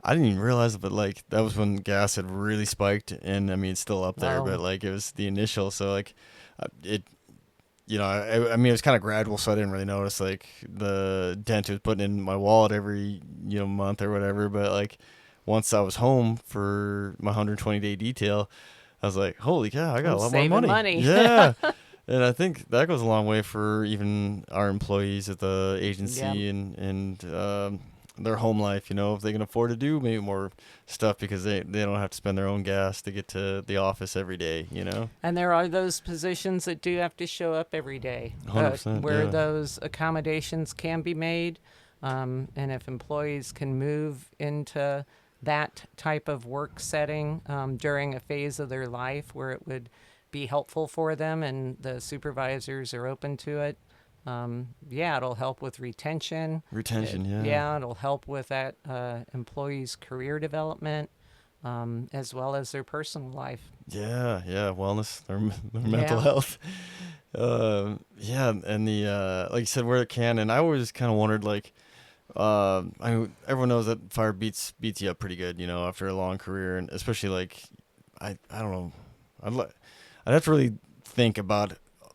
I didn't even realize it, but, like, that was when gas had really spiked, and, I mean, it's still up there, but, like, it was the initial, so, like, it... I mean, it was kind of gradual, so I didn't really notice, like, the dent it was putting in my wallet every, month or whatever. But, like, once I was home for my 120-day detail, I was like, holy cow, I got a lot more money. Yeah. And I think that goes a long way for even our employees at the agency and their home life, if they can afford to do maybe more stuff because they don't have to spend their own gas to get to the office every day, And there are those positions that do have to show up every day 100%, where those accommodations can be made. And if employees can move into that type of work setting during a phase of their life where it would be helpful for them and the supervisors are open to it, it'll help with retention. Yeah, it'll help with that employee's career development. as well as their personal life. Yeah, wellness, their mental health. Yeah, and the like you said, where it can, and I always kind of wondered, like, I mean, everyone knows that fire beats you up pretty good, after a long career, and especially like, I don't know, I'd have to really think about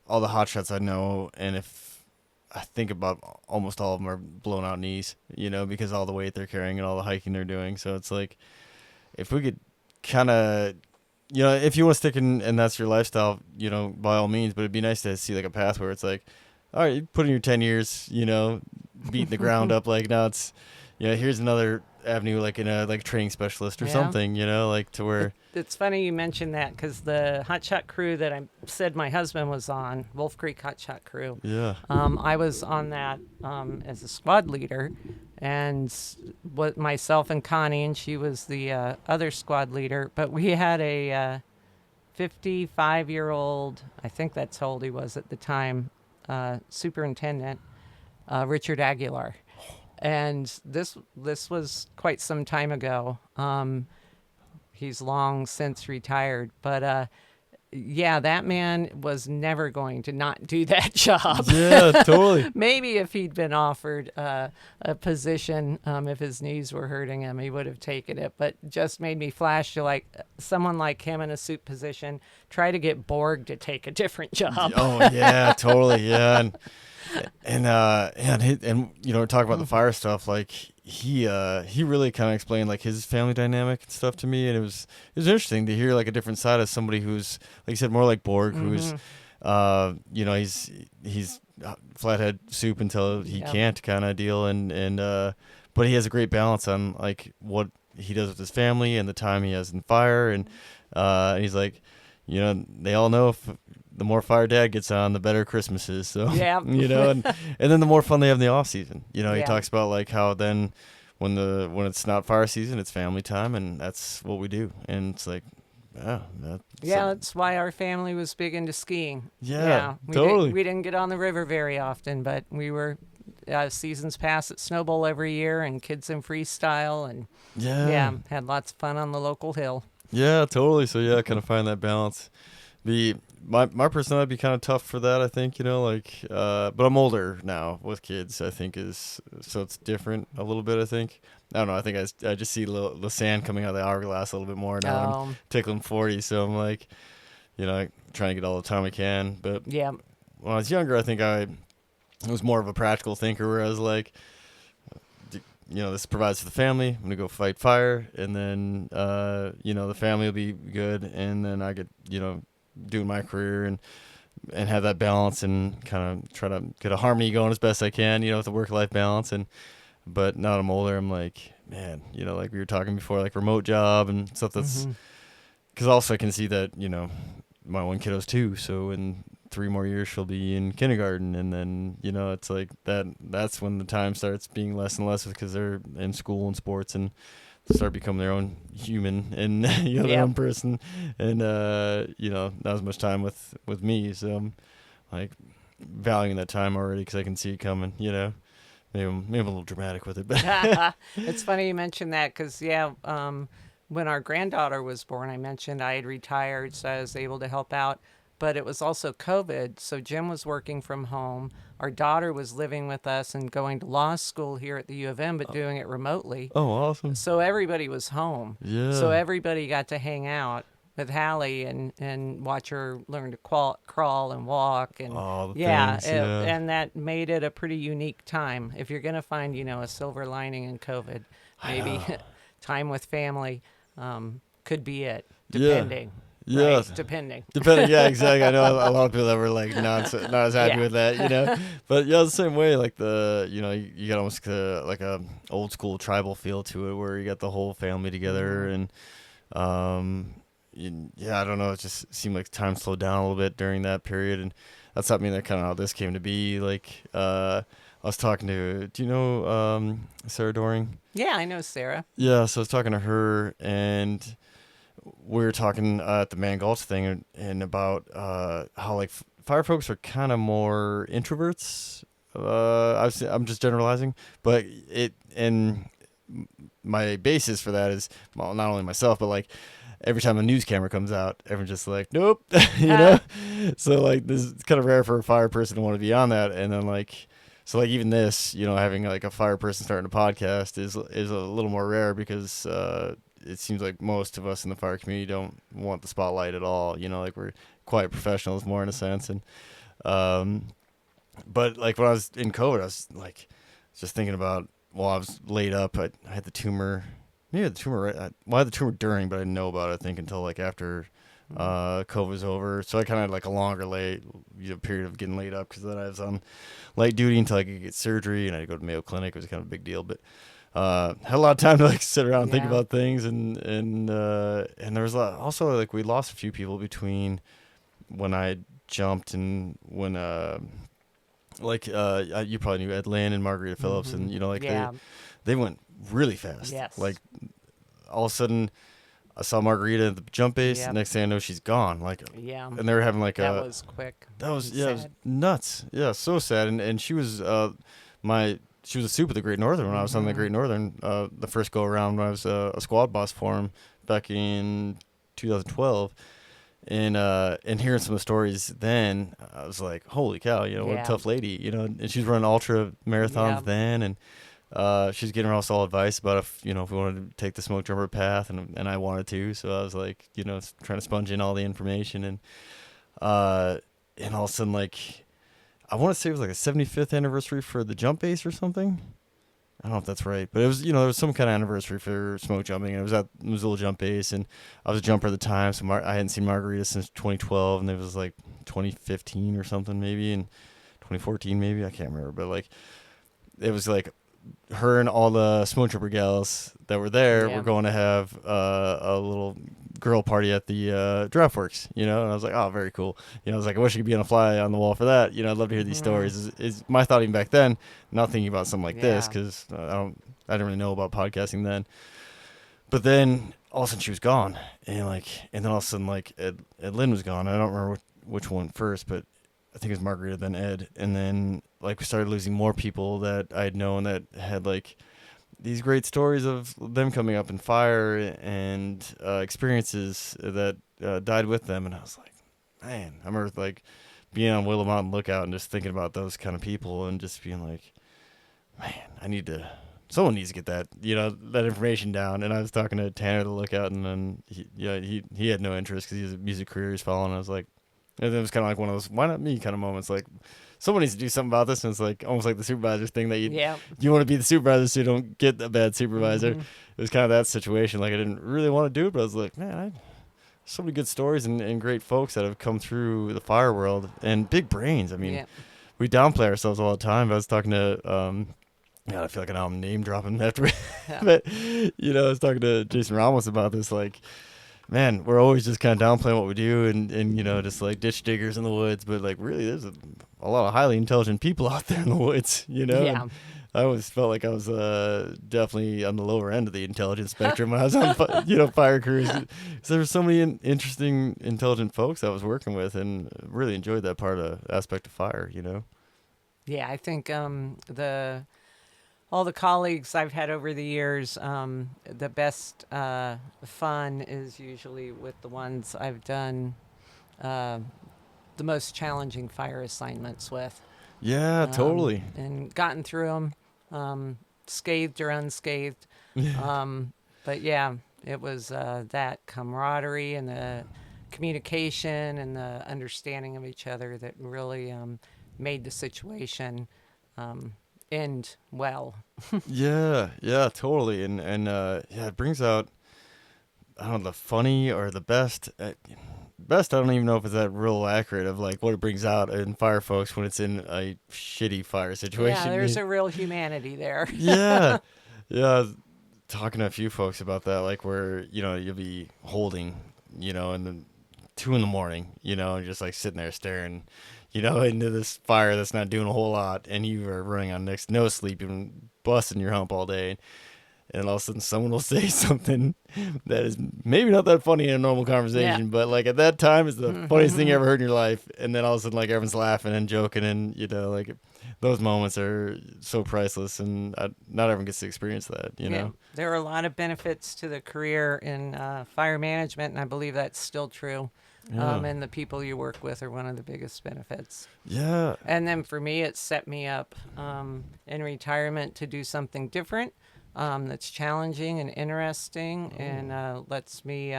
all the hot shots I know, and if I think about almost all of them are blown out knees, because all the weight they're carrying and all the hiking they're doing. So it's like, if we could kind of, if you want to stick in and that's your lifestyle, by all means, but it'd be nice to see like a path where it's like, all right, you put in your 10 years, beating the ground up, like now it's, here's another avenue, like in a training specialist or something, like to where. It's funny you mentioned that, because the hotshot crew that I said my husband was on, Wolf Creek Hotshot Crew. Yeah. I was on that as a squad leader, and myself and Connie, and she was the other squad leader. But we had a 55-year-old, I think that's how old he was at the time, superintendent, Richard Aguilar. And this was quite some time ago. He's long since retired, but that man was never going to not do that job. Yeah, totally. Maybe if he'd been offered a position, if his knees were hurting him, he would have taken it. But just made me flash to like someone like him in a suit position. Try to get Borg to take a different job. Oh yeah, totally. Yeah, and talk about the fire stuff. Like he really kind of explained like his family dynamic and stuff to me, and it was interesting to hear like a different side of somebody who's, like you said, more like Borg, who's he's flathead soup until he can't kind of deal, and but he has a great balance on like what he does with his family and the time he has in fire, and he's like, they all know if the more fire dad gets on, the better Christmas is. So and then the more fun they have in the off season. He talks about like how then when it's not fire season, it's family time, and that's what we do. And it's like, that's why our family was big into skiing. Totally. We didn't get on the river very often, but we were seasons pass at Snow Bowl every year, and kids in freestyle, and had lots of fun on the local hill. Yeah, totally. So kind of find that balance. My personality would be kind of tough for that, I think, but I'm older now with kids, I think so it's different a little bit, I think. I don't know, I think I just see the sand coming out of the hourglass a little bit more now. I'm tickling 40, so I'm like, trying to get all the time I can. But when I was younger, I think I was more of a practical thinker, where I was like, this provides for the family. I'm going to go fight fire, and then, the family will be good, and then I get, doing my career and have that balance, and kind of try to get a harmony going as best I can, with the work-life balance. But now that I'm older, I'm like, man, like we were talking before, like remote job and stuff that's, because also I can see that, my one kiddo's 2, so in 3 more years she'll be in kindergarten, and then it's like that's when the time starts being less and less, because they're in school and sports and start becoming their own human and their own person, and not as much time with me, so I'm like valuing that time already, because I can see it coming. Maybe I'm a little dramatic with it, but it's funny you mentioned that, because when our granddaughter was born, I mentioned I had retired, so I was able to help out. But it was also COVID, so Jim was working from home. Our daughter was living with us and going to law school here at the U of M, but doing it remotely. Oh, awesome. So everybody was home. Yeah. So everybody got to hang out with Hallie and watch her learn to crawl and walk. And and that made it a pretty unique time. If you're going to find, a silver lining in COVID, maybe time with family could be it, depending. Yeah, right? Depending. Yeah, exactly. I know a lot of people that were like not as happy with that, But the same way, like you got almost like a old school tribal feel to it, where you got the whole family together, and I don't know. It just seemed like time slowed down a little bit during that period, and that's something that kind of how this came to be. Like I was talking to, do you know Sarah Doring? Yeah, I know Sarah. Yeah, so I was talking to her, and we were talking at the Man Gulch thing, and about how like fire folks are kind of more introverts. I'm just generalizing, but my basis for that is, well, not only myself, but like every time a news camera comes out, everyone's just like, nope, you know? So like this is kind of rare for a fire person to want to be on that. And then like, so like even this, you know, having like a fire person starting a podcast is a little more rare because it seems like most of us in the fire community don't want the spotlight at all. You know, like we're quiet professionals more in a sense. And but like when I was in COVID, I was like just thinking about, well, I was laid up. I had the tumor. Maybe I had the tumor right. I had the tumor during, but I didn't know about it, I think, until like after COVID was over. So I kind of had like a longer period of getting laid up because then I was on light duty until I could get surgery, and I had to go to Mayo Clinic. It was kind of a big deal, but had a lot of time to like sit around and think about things, and there was also like we lost a few people between when I jumped and when you probably knew Ed Lynn and Margarita Phillips, and you know like they went really fast. Yes. Like all of a sudden I saw Margarita at the jump base. The next thing I know, she's gone. Like, and they were having like that was quick. That was it was nuts. Yeah, so sad. And she was she was a soup at the Great Northern when I was on the Great Northern the first go around when I was a squad boss for him back in 2012. And hearing some of the stories then, I was like, holy cow, you know, what a tough lady, you know. And she was running ultra marathons then, and she was getting us all advice about if we wanted to take the smoke jumper path, and I wanted to. So I was like, you know, trying to sponge in all the information, and all of a sudden, like, I want to say it was like a 75th anniversary for the jump base or something. I don't know if that's right, but it was, you know, there was some kind of anniversary for smoke jumping, and it was at Missoula Jump Base, and I was a jumper at the time, so I hadn't seen Margarita since 2012, and it was like 2015 or something maybe, and 2014 maybe, I can't remember, but like, it was like her and all the smoke jumper gals that were there were going to have a little girl party at the draft works, you know, and I was like, oh, very cool. You know, I was like, I wish I could be on a fly on the wall for that. You know, I'd love to hear these stories. Is my thought even back then, not thinking about something like this, because I didn't really know about podcasting then. But then all of a sudden she was gone, and then all of a sudden like Ed Lynn was gone. I don't remember which one first, but I think it was Margarita, then Ed, and then like we started losing more people that I had known that had like these great stories of them coming up in fire and experiences that died with them. And I was like, man, I remember like being on Willow Mountain Lookout and just thinking about those kind of people and just being like, man, someone needs to get that, you know, that information down. And I was talking to Tanner, the Lookout, and then he had no interest because he has a music career he's following. I was like, and it was kind of like one of those why not me kind of moments, like someone needs to do something about this. And it's like almost like the supervisor thing that you want to be the supervisor so you don't get a bad supervisor. It was kind of that situation. Like I didn't really want to do it, but I was like, man, so many good stories and great folks that have come through the fire world and big brains. I mean, we downplay ourselves all the time. I was talking to I feel like now I'm name dropping after but you know, I was talking to Jason Ramos about this, like, man, we're always just kind of downplaying what we do and you know, just like ditch diggers in the woods, but like really there's a lot of highly intelligent people out there in the woods, you know. And I always felt like I was definitely on the lower end of the intelligence spectrum when I was on fire crews. So there were so many interesting, intelligent folks I was working with, and really enjoyed that aspect of fire, you know. Yeah, I think all the colleagues I've had over the years, the best fun is usually with the ones I've done the most challenging fire assignments with. Yeah, totally. And gotten through them, scathed or unscathed. But yeah, it was that camaraderie and the communication and the understanding of each other that really made the situation end well. Yeah, totally. And it brings out, I don't know, the funny or the best. Best, I don't even know if it's that real accurate of like what it brings out in fire folks when it's in a shitty fire situation. Yeah, there's a real humanity there. Yeah. I was talking to a few folks about that, like where, you know, you'll be holding, you know, and then 2 a.m, you know, and just like sitting there staring, you know, into this fire that's not doing a whole lot, and you are running on no sleep and busting your hump all day. and all of a sudden someone will say something that is maybe not that funny in a normal conversation, but like at that time it's the funniest thing you ever heard in your life. And then all of a sudden like everyone's laughing and joking, and like those moments are so priceless, and not everyone gets to experience that, know. There are a lot of benefits to the career in fire management, and I believe that's still true. And the people you work with are one of the biggest benefits. Yeah. And then for me, it set me up in retirement to do something different that's challenging and interesting, and lets me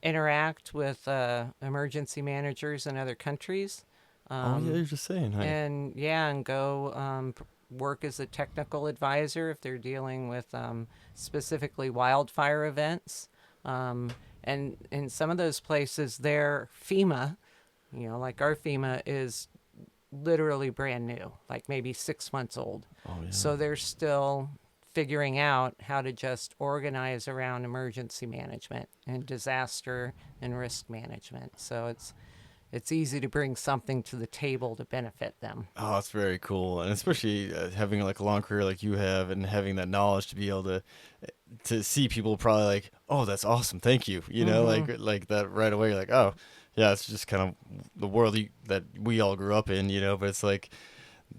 interact with emergency managers in other countries. You're just saying. Hey. And go work as a technical advisor if they're dealing with specifically wildfire events. And in some of those places, their FEMA, like our FEMA is literally brand new, like maybe 6 months old. So they're still figuring out how to just organize around emergency management and disaster and risk management. So it's easy to bring something to the table to benefit them. Oh, that's very cool. And especially having like a long career like you have, and having that knowledge to be able to see people probably like, oh, that's awesome, thank you. Like that right away. You're like, oh, yeah, it's just kind of the world that we all grew up in, but it's like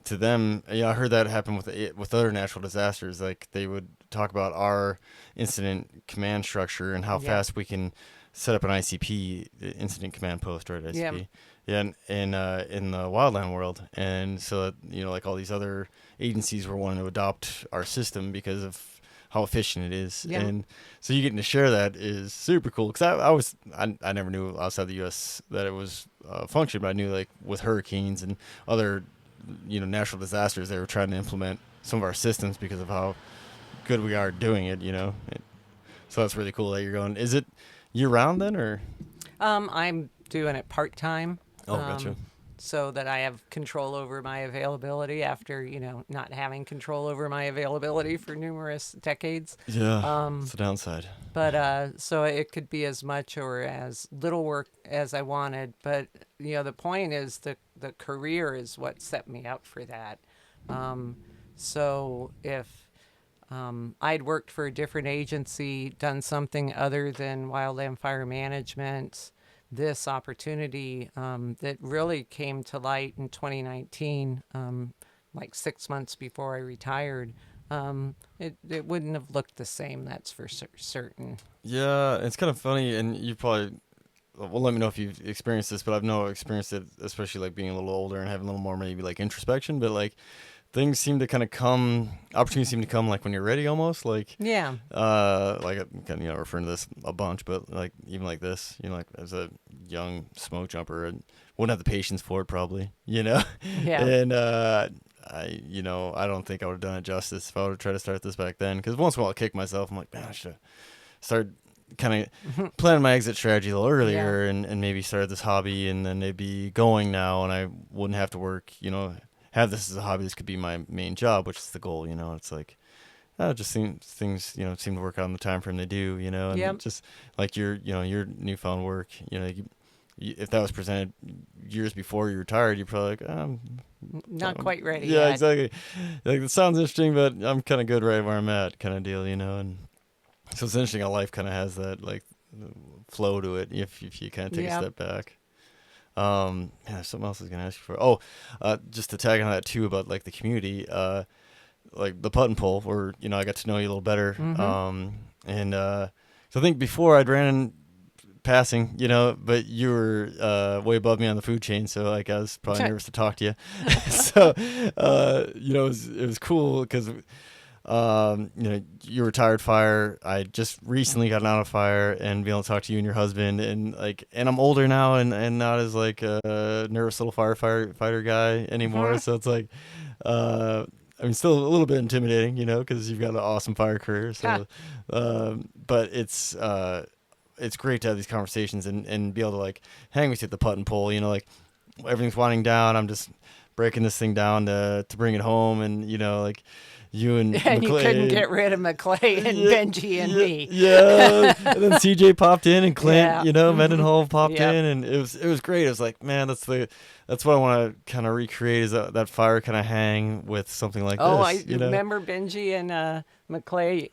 to them, I heard that happen with other natural disasters. Like they would talk about our incident command structure and how fast we can set up an ICP, incident command post, right? ICP. Yeah, in the wildland world. And so that, like all these other agencies were wanting to adopt our system because of how efficient it is. Yeah. And so you getting to share that is super cool. Because I never knew outside the U.S. that it was function, but I knew like with hurricanes and other, natural disasters, they were trying to implement some of our systems because of how good we are doing it, So that's really cool that you're going. Is it year-round then, or? I'm doing it part-time. Oh, gotcha. So that I have control over my availability after, not having control over my availability for numerous decades. Yeah, it's the downside. But so it could be as much or as little work as I wanted. But, the point is the career is what set me up for that. So if I'd worked for a different agency, done something other than Wildland Fire Management, this opportunity that really came to light in 2019, like 6 months before I retired, it wouldn't have looked the same, that's for certain. Yeah, it's kind of funny, and you probably, well, let me know if you've experienced this, but I've experienced it, especially like being a little older and having a little more maybe like introspection, but like things seem to kind of opportunities seem to come like when you're ready almost, like, yeah. Like I'm kind of, referring to this a bunch, but like even like this, like as a young smoke jumper, I wouldn't have the patience for it probably, Yeah. And, I don't think I would have done it justice if I would have tried to start this back then. Because once in a while I kick myself. I'm like, man, I should have started kind of planning my exit strategy a little earlier, and maybe started this hobby, and then it'd be going now, and I wouldn't have to work, have this as a hobby. This could be my main job, which is the goal, It's like, it just seems things, seem to work out in the time frame they do, and just like your newfound work, if that was presented years before you retired, you're probably like, not quite ready yeah, yet. exactly. Like, it sounds interesting, but I'm kind of good right where I'm at, kind of deal, and so it's interesting how life kind of has that like flow to it if you kind of take a step back. There's something else I was gonna ask you for. Just to tag on that too about like the community, like the Putt and Pull, where I got to know you a little better. So I think before I'd ran in passing, but you were way above me on the food chain, so like I was probably nervous to talk to you. So it was cool because you're retired fire. I just recently gotten out of fire, and being able to talk to you and your husband, and I'm older now, and not as like a nervous little firefighter guy anymore. So it's like, still a little bit intimidating, because you've got an awesome fire career. So, but it's great to have these conversations and be able to like hang with you at the Putt and Pull. Like everything's winding down. I'm just breaking this thing down to bring it home, and like you and And you McClay. couldn't get rid of McClay and Benji and me. Yeah, and then CJ popped in, and Clint, Yeah. Mendenhall popped Yep. in, and it was great. It was like, man, that's what I want to kind of recreate, is that fire kind of hang with something like Oh, this. I remember Benji and McClay,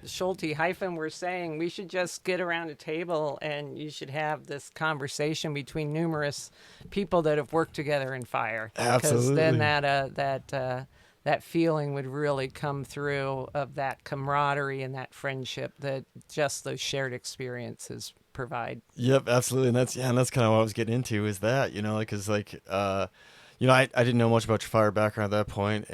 Schulte, Hyphen were saying we should just get around a table and you should have this conversation between numerous people that have worked together in fire. Absolutely. Because then that feeling would really come through, of that camaraderie and that friendship that just those shared experiences provide. Yep, absolutely, and that's kind of what I was getting into, is that, I didn't know much about your fire background at that point,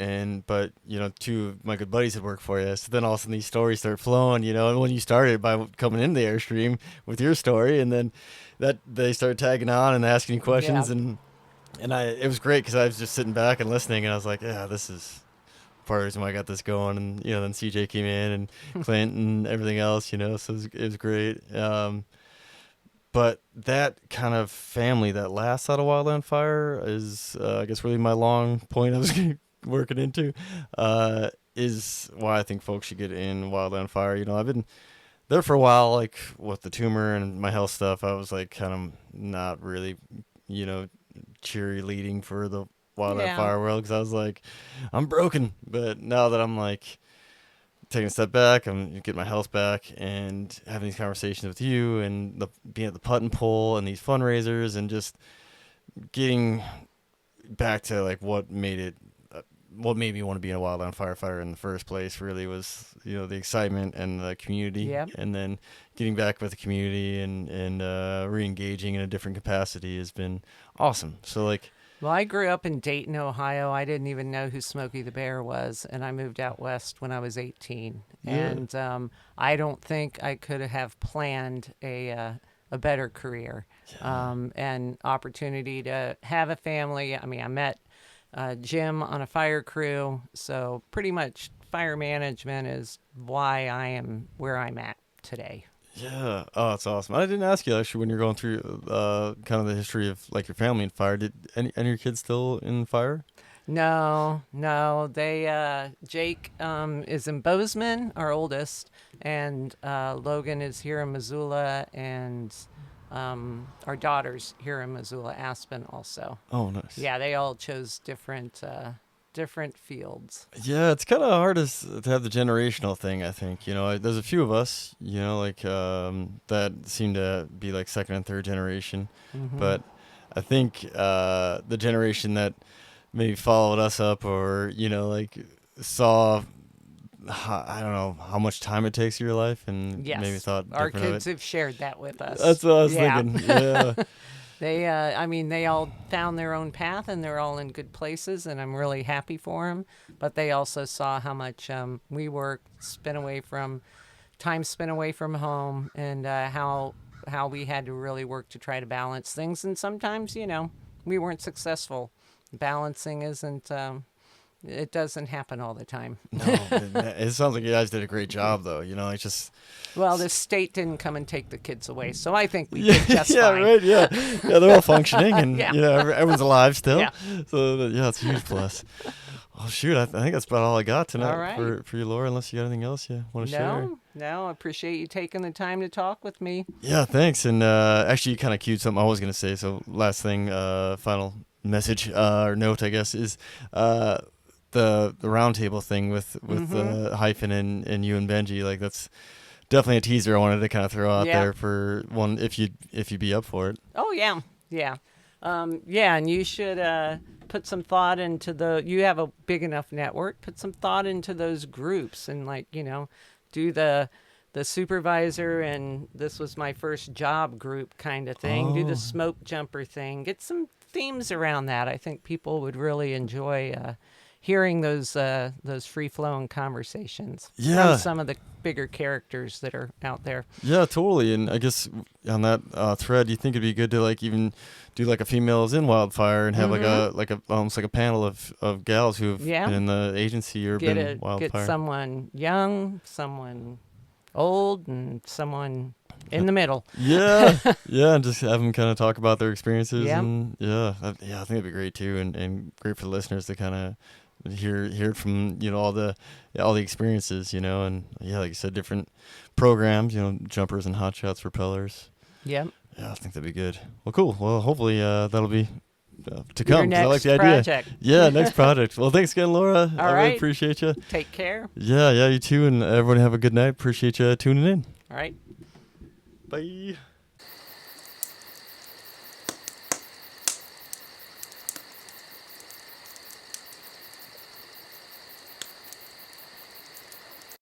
but two of my good buddies had worked for you, so then all of a sudden these stories start flowing, and when you started by coming into the Airstream with your story, and then that they started tagging on and asking you questions, Yeah. and it was great, because I was just sitting back and listening, and I was like, yeah, this is part of the reason why I got this going, and then CJ came in, and Clint and everything else, so it was great. But that kind of family that lasts out of Wildland Fire is, I guess, really my long point I was working into, is why I think folks should get in Wildland Fire. I've been there for a while, like with the tumor and my health stuff. I was like kind of not really, cheerleading for the Wildland Fire world, because I was like, I'm broken. But now that I'm like taking a step back, I'm getting my health back, and having these conversations with you, and being at the Putt and Pull and these fundraisers, and just getting back to like what made me want to be a Wildland Firefighter in the first place, really was the excitement and the community. Yep. And then getting back with the community and re-engaging in a different capacity has been awesome. So like, Well, I grew up in Dayton, Ohio. I didn't even know who Smokey the Bear was, and I moved out west when I was 18. Yeah. And I don't think I could have planned a better career and opportunity to have a family. I mean, I met Jim on a fire crew, so pretty much fire management is why I am where I'm at today. Yeah. Oh, that's awesome. I didn't ask you, actually, when you're going through kind of the history of like your family in fire. Did any of your kids still in fire? No. They Jake is in Bozeman, our oldest, and Logan is here in Missoula, and our daughter's here in Missoula, Aspen also. Oh, nice. Yeah, they all chose different fields. Yeah, it's kind of hard to have the generational thing, I think. There's a few of us, that seem to be like second and third generation. Mm-hmm. But I think the generation that maybe followed us up, or, like saw, I don't know how much time it takes in your life, and Yes, maybe thought our different kids of it. have shared that with us. That's what I was Yeah. thinking. Yeah. They all found their own path, and they're all in good places, and I'm really happy for them. But they also saw how much we worked, spent away from home, and how we had to really work to try to balance things. And sometimes, we weren't successful. Balancing isn't. It doesn't happen all the time. No, it sounds like you guys did a great job, though. It's just. Well, the state didn't come and take the kids away, so I think we did just yeah, fine. right. Yeah, they're all functioning, and Yeah. everyone's alive still. Yeah. So it's a huge plus. Oh shoot, I think that's about all I got tonight All right. for you, Laura. Unless you got anything else you want to share. No, I appreciate you taking the time to talk with me. Yeah, thanks. And actually, you kind of cued something I was going to say. So last thing, final message or note, I guess, is the roundtable thing with Hyphen and you and Benji. Like, that's definitely a teaser I wanted to kind of throw out there for one, if you'd be up for it. Oh yeah. And you should put some thought into you have a big enough network. Put some thought into those groups, and do the supervisor and this was my first job group kind of thing. Do the smoke jumper thing. Get some themes around that. I think people would really enjoy hearing those free-flowing conversations from some of the bigger characters that are out there. Yeah, totally. And I guess on that thread, do you think it'd be good to even do like a females in wildfire and have like a almost like a panel of gals who've been in the agency or been in wildfire? Get someone young, someone old, and someone in the middle. Yeah, and just have them kind of talk about their experiences. Yeah. And I think it'd be great too, and great for the listeners to kind of hear it from all the experiences, and like you said, different programs, jumpers and hot shots, propellers. Yep. Yeah, I think that'd be good. Well, cool. Well, hopefully that'll be to come. Your 'cause I like next the idea. project. Yeah, next project. Well, thanks again, Laura. All I right. really appreciate you. Take care. Yeah, you too, and everyone have a good night. Appreciate you tuning in. All right. Bye.